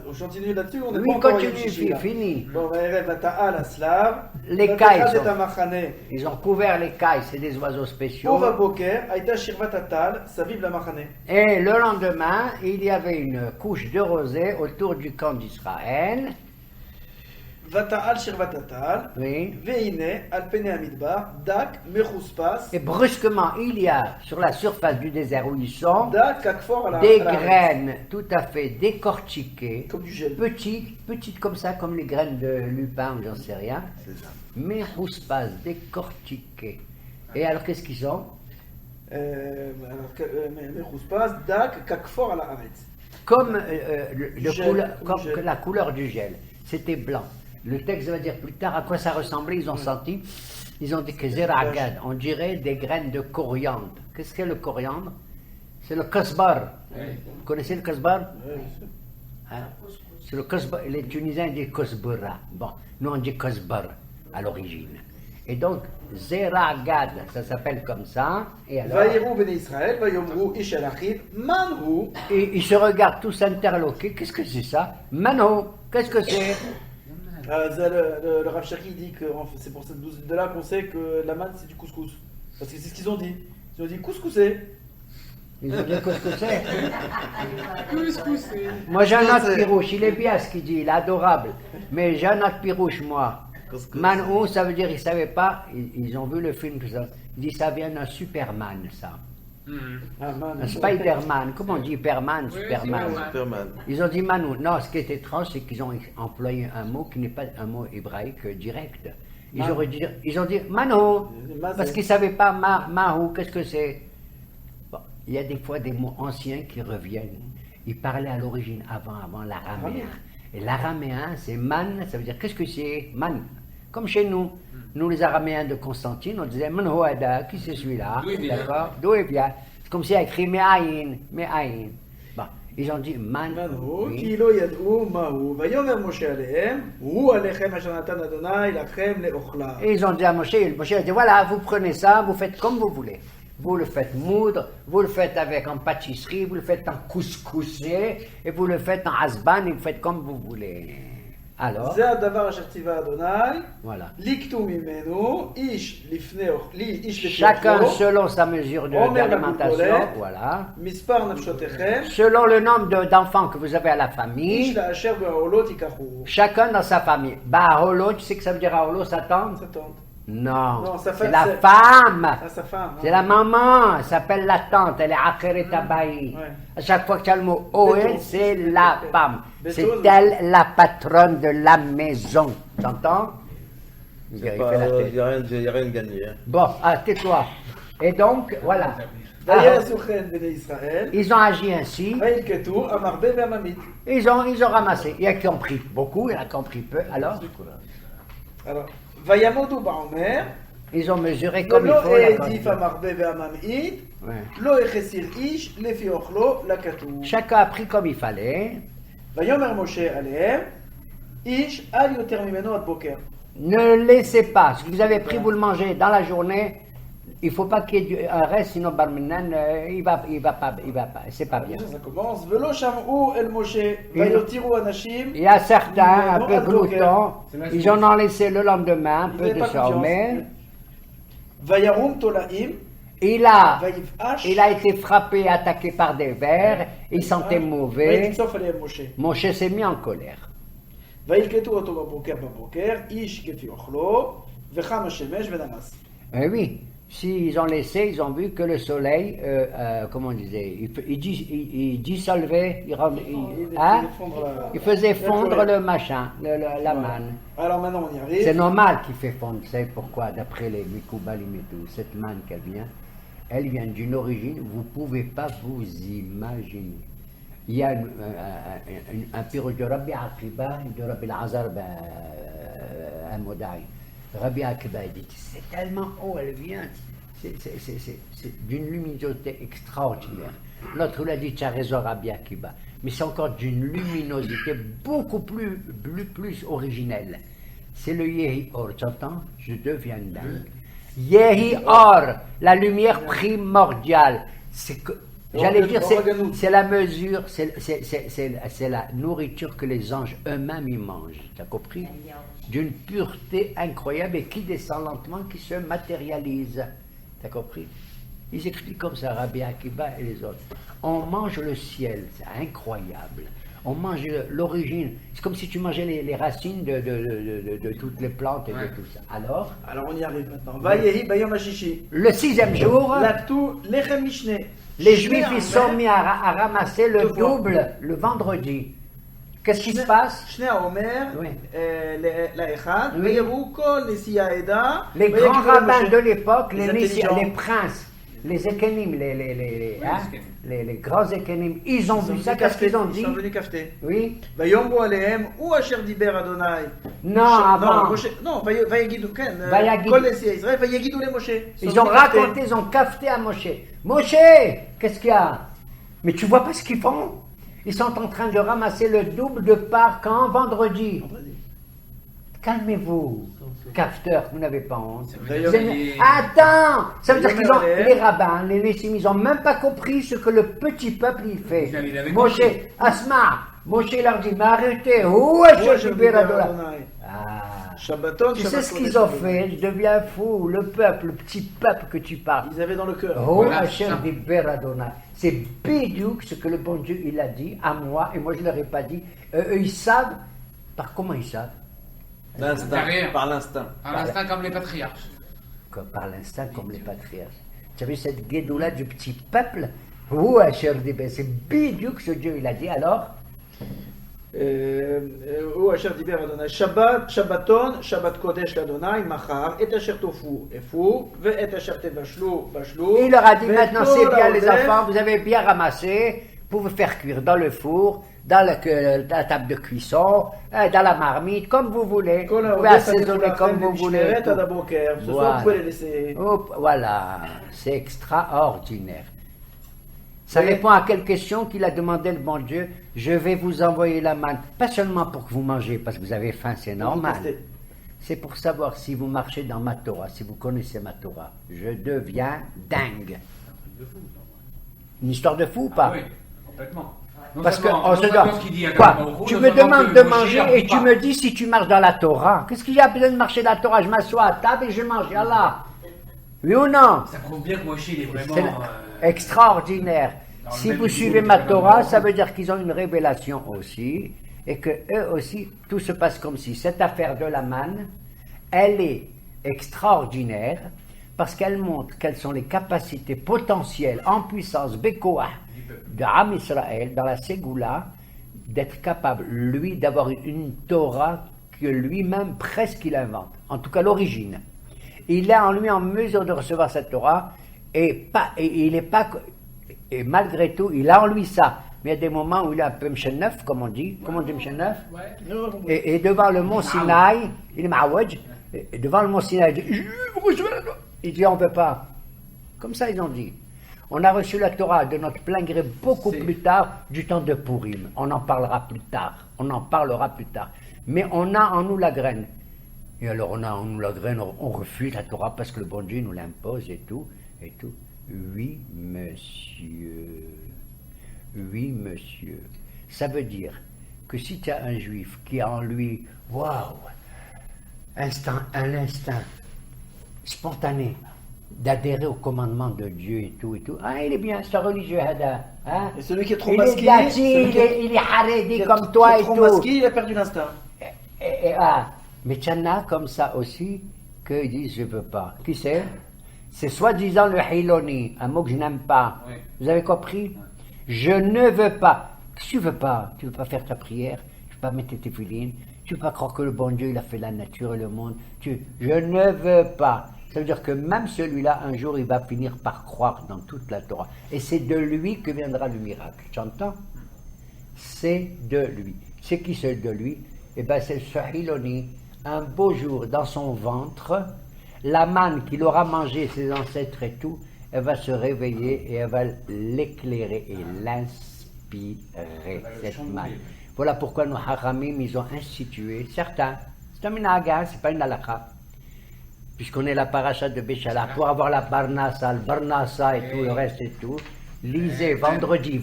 on continue là-dessus, on est Oui, pas encore continue, au Yom Shishi, là. fini. Bon, בערב, ותעל הסלב, Les ותחת cailles את sont- המחנה. Ils ont couvert les cailles, c'est des oiseaux spéciaux. ובבוקר הייתה שכבת הטל סביב למחנה. Et le lendemain, il y avait une couche de rosée autour du camp d'Israël. ותעל שכבת הטל, Oui. והנה על פני המדבר דק מחוספס, Et brusquement, il y a sur la surface du désert où ils sont דק ככפור על des על הארץ. graines tout à fait décortiquées, Comme du gel. petites comme ça, comme les graines de lupin, j'en sais rien, mais rouspas, décortiquées. Et alors qu'est-ce qu'ils sont? מחוספס, דק ככפור על הארץ. Comme, Du gel, comme du gel. la couleur du gel. C'était blanc. Le texte va dire plus tard à quoi ça ressemblait. Ils ont senti. Ils ont dit que zeragad, on dirait des graines de coriandre. Qu'est-ce qu'est le coriandre? C'est le kasbar. Vous connaissez le kasbar? Hein? C'est le kasbar. Les Tunisiens disent kasbara. Bon, nous on dit kasbar à l'origine. Et donc, Zera Gad, ça s'appelle comme ça. Et alors, Vaïrou Bnei Israël, Vayomrou Ish al Achiv, Manhu. et ils se regardent tous interloqués. Qu'est-ce que c'est ça? Mano, qu'est-ce que c'est? Le Rav Cherki dit que c'est pour cette de là qu'on sait que la manne c'est du couscous. Parce que c'est ce qu'ils ont dit. Ils ont dit couscousé. Ils ont dit qu'est-ce que c'est? Couscousé. Moi j'ai un autre pirouche, il est bien ce qu'il dit, il est adorable. Mais j'ai un autre pirouche, moi. Mano, ça veut dire, ils ne savaient pas, ils ont vu le film, tout ça. Ils disent, ça vient d'un Superman, ça. Ah, man. Un Spider-Man, comment on dit Hyperman, Superman? Superman. Ils ont dit Manu. Non, ce qui est étrange, c'est qu'ils ont employé un mot qui n'est pas un mot hébraïque direct. Ils ont dit Manu, parce qu'ils ne savaient pas Mahu, qu'est-ce que c'est? Bon, il y a des fois des mots anciens qui reviennent. Ils parlaient à l'origine avant l'araméen. Et l'araméen, c'est man, ça veut dire qu'est-ce que c'est? Man. Comme chez nous. Nous, les araméens de Constantine, on disait Man Hoada, qui c'est celui-là? D'où il vient? D'accord? D'où il vient? C'est comme si il y a écrit Me'aïn, Me'aïn. Bon, ils ont dit Man. Manhu, oui. כי לא ידעו מהו, ויאמר משה עליהם, הוא עליכם אשר נתן אדוני לכם לאוכלה. Et ils ont dit à Moshe a dit voilà, vous prenez ça, vous faites comme vous voulez. Vous le faites moudre, vous le faites avec en pâtisserie, vous le faites en couscousé, et vous le faites en asban, et vous faites comme vous voulez. Alors, זה הדבר אשר ציווה אדוני, voilà. לקטו ממנו, איש לפני Chacun אוכלו, selon sa mesure Omer d'alimentation, Bakoulé. voilà. מספר נפשותיכם, Selon le nombre d'enfants que vous avez à la איש famille, לאשר בעולות ייקחו. chacun dans sa famille. Baholo, tu sais que ça veut dire Aholo, sa tante? Sa tante. Non, Non, sa c'est femme, la c'est- femme. Ah, sa femme. C'est la maman, elle s'appelle la tante, elle est Akhere Tabaï. Ouais. À chaque fois que tu as le mot Oel, Béton. c'est la Béton. femme. Béton. C'est elle la patronne de la maison. Tu entends? Il fait la tête. Il n'y a rien de gagné. Hein. Bon, tais-toi. Et donc, voilà. ויעשו כן בני ישראל, Ils ont agi ainsi, וילקטו המרבה והממית. ils ont ramassé. Il y a qui ont pris beaucoup, il y en a qui ont pris peu. Alors, Alors, וימודו בעומר, ils ont mesuré comme il ולא faut. la העדיף quantité. המרבה והממעיט, Ouais. לא החסיר איש לפי אוכלו לכתוב. Chacun a pris comme il fallait. ויאמר משה עליהם, איש אל יותר ממנו עד בוקר. Ne laissez pas. Ce que vous avez pris, vous le mangez dans la journée. Il ne faut pas qu'il y ait un reste, sinon Barminan, il va pas, c'est pas bien. Ça commence, ולא שמעו אל משה, ויותירו אנשים, Il y a certains, un peu Ad Boker. gloutons, ils en ont laissé le lendemain, un Ils peu n'avaient de pas confiance. sommeil. וירום תולעים, Il a ויבאש, été frappé, attaqué par des vers, il sentait mauvais. ויקצוף עליהם משה. Moshe s'est mis en colère. וילקטו אותו בבוקר, איש כפי אוכלו, וחם השמש ונמס. Eh oui, s'ils ont laissé, ils ont vu que le soleil, comment on disait, il dissolvait, il faisait fondre le machin, la manne. Alors maintenant on y arrive. C'est normal qu'il fait fondre, vous savez pourquoi, d'après les Mikoubalim et tout, cette manne qu'elle vient, elle vient d'une origine, vous ne pouvez pas vous imaginer. Il y a un pirouge de Rabbi Akiba et de Rabbi Al-Azhar à Modaï. Rabbi Akiba dit, c'est tellement haut, elle vient, c'est d'une luminosité extraordinaire. L'autre l'a dit, tu as raison Rabbi Akiba, mais c'est encore d'une luminosité beaucoup plus originelle. C'est le Yehi Or, tu entends? Je deviens dingue. Yehi Or, la lumière primordiale. C'est que, j'allais dire, c'est la mesure, c'est la nourriture que les anges eux-mêmes y mangent. Tu as compris? D'une pureté incroyable et qui descend lentement, qui se matérialise. Tu as compris? Ils expliquent comme ça, Rabbi Akiba et les autres. On mange le ciel, c'est incroyable. On mange l'origine. C'est comme si tu mangeais les racines de toutes les plantes et de tout ça. Alors on y arrive maintenant. ויהי ביום השישי. le 6e jour, לקטו לחם משנה. les Juifs ils sont mis à ramasser le double le vendredi. Qu'est-ce qui se passe? שני העומר Oui. לאחד, Oui. ויראו כל נשיאי העדה. Les ויגידו grands rabbins למשה, de l'époque, les les intelligents. princes, les ékénim, les grands ékénim, ils ont vu ça, qu'est-ce qu'ils ont dit? Ils sont venus cafeter. Oui. ויאמרו עליהם, הוא אשר דיבר אדוני. Non, avant. non, ויגידו, כן, ויגידו. כל נשיאי ישראל, ויגידו למשה. Ils ont raconté, ils ont cafeté à Moshe. Moshe, qu'est-ce qu'il y a? Mais tu vois pas ce qu'ils font? Ils sont en train de ramasser le double de part quand vendredi. Calmez-vous, capteur, vous n'avez pas honte. D'ailleurs, Vous avez- Attends, ça veut dire qu'ils ont, D'ailleurs, les rabbins, les Nessim, ils n'ont même pas compris ce que le petit peuple il fait. Il avait Moshe, compris. Asma, Moshe leur dit, mais arrêtez, où Ouais, est-ce je que vais Adonai? Ah. Shabbaton, Tu sais Shabbat ce Kodesh, qu'ils ont Shabbat. fait, je deviens fou, le peuple, le petit peuple que tu parles. Ils avaient dans le cœur. Oh, Voilà, Hachem ça. Diber Adonai. C'est bidou ce que le bon Dieu il a dit à moi, et moi je ne leur ai pas dit. Eux ils savent, par comment ils savent? L'instinct, Derrière. par l'instinct. À l'instinct comme les patriarches. Par l'instinct comme les patriarches. Tu as vu cette guédoula du petit peuple? Oh, Hachem Diber, c'est bidou ce Dieu il a dit alors? הוא אשר דיבר אדוני, שבת, שבתון, שבת קודש לאדוני, מחר, את אשר תאפו, אפו, ואת אשר תבשלו, בשלו. Il leur a dit ואת maintenant כל c'est bien les העודף, enfants, vous avez bien ramassé pour vous faire cuire dans le four, dans la table de cuisson, dans la marmite, comme vous voulez. כל Vous pouvez העודף תתנו assaisonner comme לכם vous voulez. במשמרת עד הבוקר. Ce soir, vous pouvez les laisser. Hop, voilà, c'est extraordinaire. Ça Oui. répond à quelle question qu'il a demandé le bon Dieu. Je vais vous envoyer la manne, pas seulement pour que vous mangez, parce que vous avez faim, c'est normal. tester. C'est pour savoir si vous marchez dans ma Torah, si vous connaissez ma Torah. Je deviens dingue. Une histoire de fou ou pas? Ah oui, complètement. Non Parce seulement- qu'on non se seulement donne. ce qu'il dit à Quoi? Kadosh Baruch Hu, Tu non me seulement demandes que de Moshe manger leur et dit tu pas. me dis si tu marches dans la Torah. Qu'est-ce qu'il y a besoin de marcher dans la Torah? Je m'assois à table et je mange. Allah. Oui ou non? Ça prouve bien que Moshe il est vraiment. C'est extraordinaire. dans le Si même vous niveau suivez que ma Kadosh Torah, Baruch Hu. ça veut dire qu'ils ont une révélation aussi et que eux aussi, tout se passe comme si cette affaire de la manne, elle est extraordinaire parce qu'elle montre quelles sont les capacités potentielles en puissance Bekoah de Am Israël dans la Ségoula d'être capable, lui, d'avoir une Torah que lui-même presque il invente, en tout cas l'origine. Il est en lui en mesure de recevoir cette Torah et il n'est pas, et malgré tout, il a en lui ça. Mais il y a des moments où il est un peu mchenneuf, comme on dit. Comment on dit mchenneuf? Et devant le mont Sinaï, il est ma'awaj, et devant le mont Sinaï, il dit on ne peut pas. Comme ça ils ont dit. On a reçu la Torah de notre plein gré beaucoup plus tard, du temps de Purim. On en parlera plus tard. On en parlera plus tard. Mais on a en nous la graine. Et alors on a en nous la graine, on refuse la Torah parce que le bon Dieu nous l'impose et tout, et tout. Oui, monsieur. Oui, monsieur. Ça veut dire que si tu as un juif qui a en lui, waouh, un instinct spontané d'adhérer au commandement de Dieu et tout, ah, il est bien, c'est un religieux, Hada. Hein? Et celui qui est trop Il est masqué, dati, celui qui est- il est haredi qui est- comme qui toi est et trop tout. masqué, il a perdu l'instinct. Mais tu en as comme ça aussi qu'ils disent je veux pas. Qui c'est? C'est soi-disant le Hiloni, un mot que je n'aime pas. Oui. Vous avez compris? Je ne veux pas. Qu'est-ce que tu veux pas? Tu veux pas faire ta prière? Tu veux pas mettre tes filines? Tu veux pas croire que le bon Dieu il a fait la nature et le monde? Je ne veux pas. Ça veut dire que même celui-là, un jour, il va finir par croire dans toute la Torah. Et c'est de lui que viendra le miracle. Tu entends? C'est de lui. C'est qui c'est de lui? Eh bien, c'est ce Hiloni. Un beau jour, dans son ventre, la manne qu'il aura mangé, ses ancêtres et tout, elle va se réveiller et elle va l'éclairer et l'inspirer, cette manne. Voilà pourquoi nos haramim, ils ont institué, certains, c'est un minaga, c'est pas une halakha, puisqu'on est la paracha de Béchala, pour avoir la barnasa, le barnasa et tout, le reste et tout, lisez vendredi,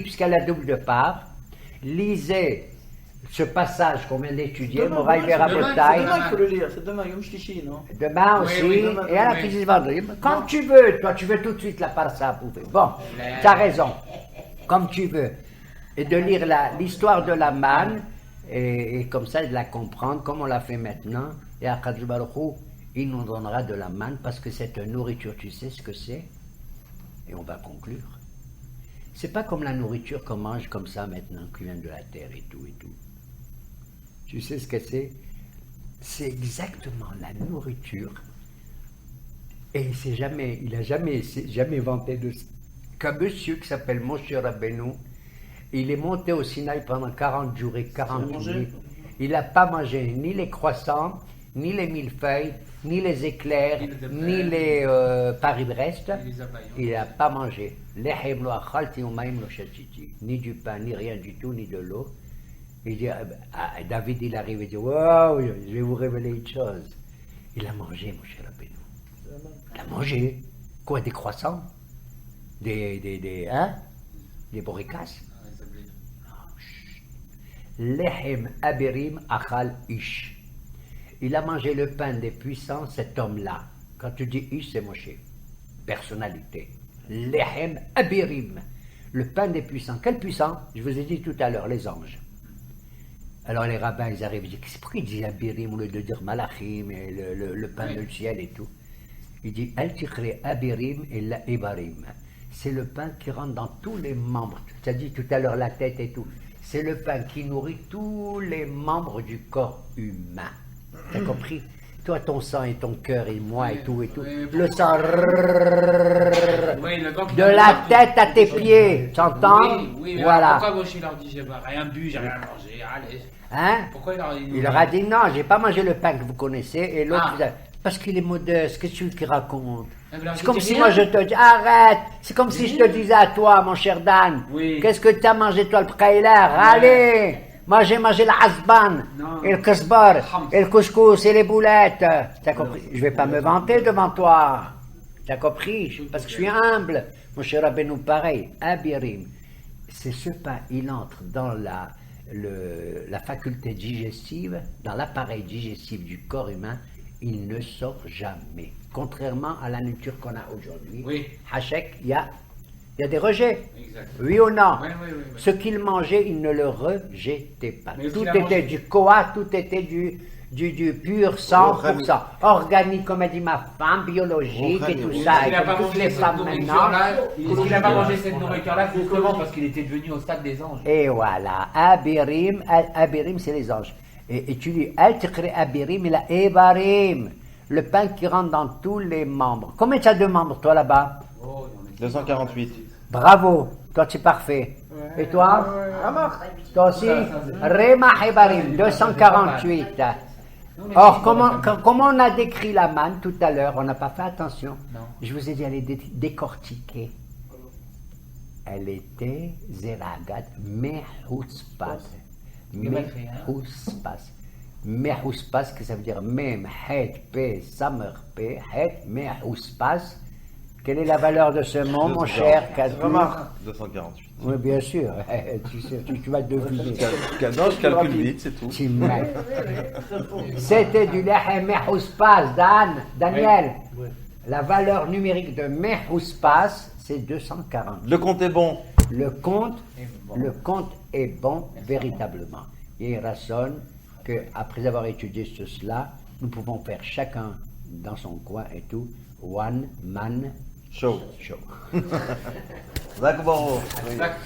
puisqu'elle a double de part, lisez ce passage qu'on vient d'étudier, Demain, Moraï c'est Vera demain, C'est Botaï, demain qu'il faut le lire, c'est demain, Yom Shlishi, non? demain Oui, aussi, oui, demain, et à la oui. crisis vendredi, comme tu veux, toi tu veux tout de suite la parsa, pouvez. Bon, tu as raison, comme tu veux. Et de lire l'histoire de la manne, et comme ça de la comprendre, comme on l'a fait maintenant, et à Kadosh Baruch Hu, il nous donnera de la manne, parce que cette nourriture, tu sais ce que c'est? Et on va conclure. C'est pas comme la nourriture qu'on mange comme ça maintenant, qui vient de la terre et tout et tout. Tu sais ce que c'est? C'est exactement la nourriture. Et il n'a jamais inventé de qu'un monsieur qui s'appelle Moshe Rabbeinu, il est monté au Sinaï pendant 40 jours et 40 nuits. Il n'a pas mangé ni les croissants, ni les millefeuilles, ni les éclairs, ni les Paris-Brest. Il n'a pas mangé. Ni du pain, ni rien du tout, ni de l'eau. Il dit, David, il arrive et dit, wow, je vais vous révéler une chose. Il a mangé, mon cher Rabbeinu. Il a mangé. Quoi, des croissants? Des boricas? Lehem abirim achal ish. Il a mangé le pain des puissants, cet homme-là. Quand tu dis ish, c'est Moshe. Personnalité. Lehem abirim. Le pain des puissants. Quel puissant? Je vous ai dit tout à l'heure, les anges. Alors les rabbins, ils arrivent, ils disent, pourquoi ils disent abirim au lieu de dire malachim, et le pain du ciel et tout? Il dit, al tikhri abirim et la ibarim. C'est le pain qui rentre dans tous les membres. Tu as dit tout à l'heure la tête et tout. C'est le pain qui nourrit tous les membres du corps humain. T'as compris? Toi, ton sang et ton cœur et moi et tout et tout. Le sang de la tête à tes pieds. Tu entends? Oui, mais voilà. pourquoi Moshe leur dit, j'ai rien bu, j'ai rien mangé, allez. Hein? Pourquoi Il leur a dit, non, j'ai pas mangé le pain que vous connaissez. Et l'autre, Ah. parce qu'il est modeste. Qu'est-ce que tu veux qu'il raconte? Eh ben, C'est comme j'ai si rien. moi je te dis, arrête! C'est comme si je te disais à toi, mon cher Dan, Oui. qu'est-ce que tu as mangé toi le prailer? Allez! Moi j'ai mangé la hasban, Non. et le kasbar, Hams. et le couscous, et les boulettes. T'as compris? Je vais pas me vanter devant toi. T'as compris? Parce que je suis humble. Mon cher Rabbeinu, pareil, abirim. C'est ce pain, il entre dans la faculté digestive, dans l'appareil digestif du corps humain, il ne sort jamais. Contrairement à la nourriture qu'on a aujourd'hui. Oui. Hachek, il y a des rejets. Exact. Oui ou non? Oui. Ce qu'il mangeait, il ne le rejetait pas. Mais ce Tout qu'il a était mangé- du koa, tout était du pur 100%. Organique, comme a dit ma femme, biologique et tout ça. Il Et n'a pas toutes mangé les cette femmes maintenant. nourriture-là. Il n'a pas mangé cette nourriture-là justement parce qu'il était devenu au stade des anges. Et voilà, Abirim, Abirim c'est les anges. Et tu dis, Al tiqri Abirim, il a Ebarim, le pain qui rentre dans tous les membres. Combien tu as de membres, toi, là-bas? Oh, il y en a- 248. Bravo, toi, tu es parfait. Et toi? Toi aussi? Remah Ebarim, 248. Or, comment on a décrit la manne tout à l'heure? On n'a pas fait attention. Non. Je vous ai dit, elle est décortiquée. Elle était Zeragat Mehutzpas. Mehutzpas. Mehutzpas, que ça veut dire Mem, Het, Pe, Samer, Pe, Het, Mehutzpas. Quelle est la valeur de ce mot, mon cher Calcul? 248. Oui, bien sûr. Tu vas deviner. Non, je calcule vite, c'est tout. Tu m'aimes. C'était du Lehem Mehutzpas, Daniel. La valeur numérique de Mehutzpas, c'est 240. Le compte est bon. Le compte est bon véritablement. Et il raisonne qu'après avoir étudié cela, nous pouvons faire chacun dans son coin et tout, one man Show. show. D'accord. Exact.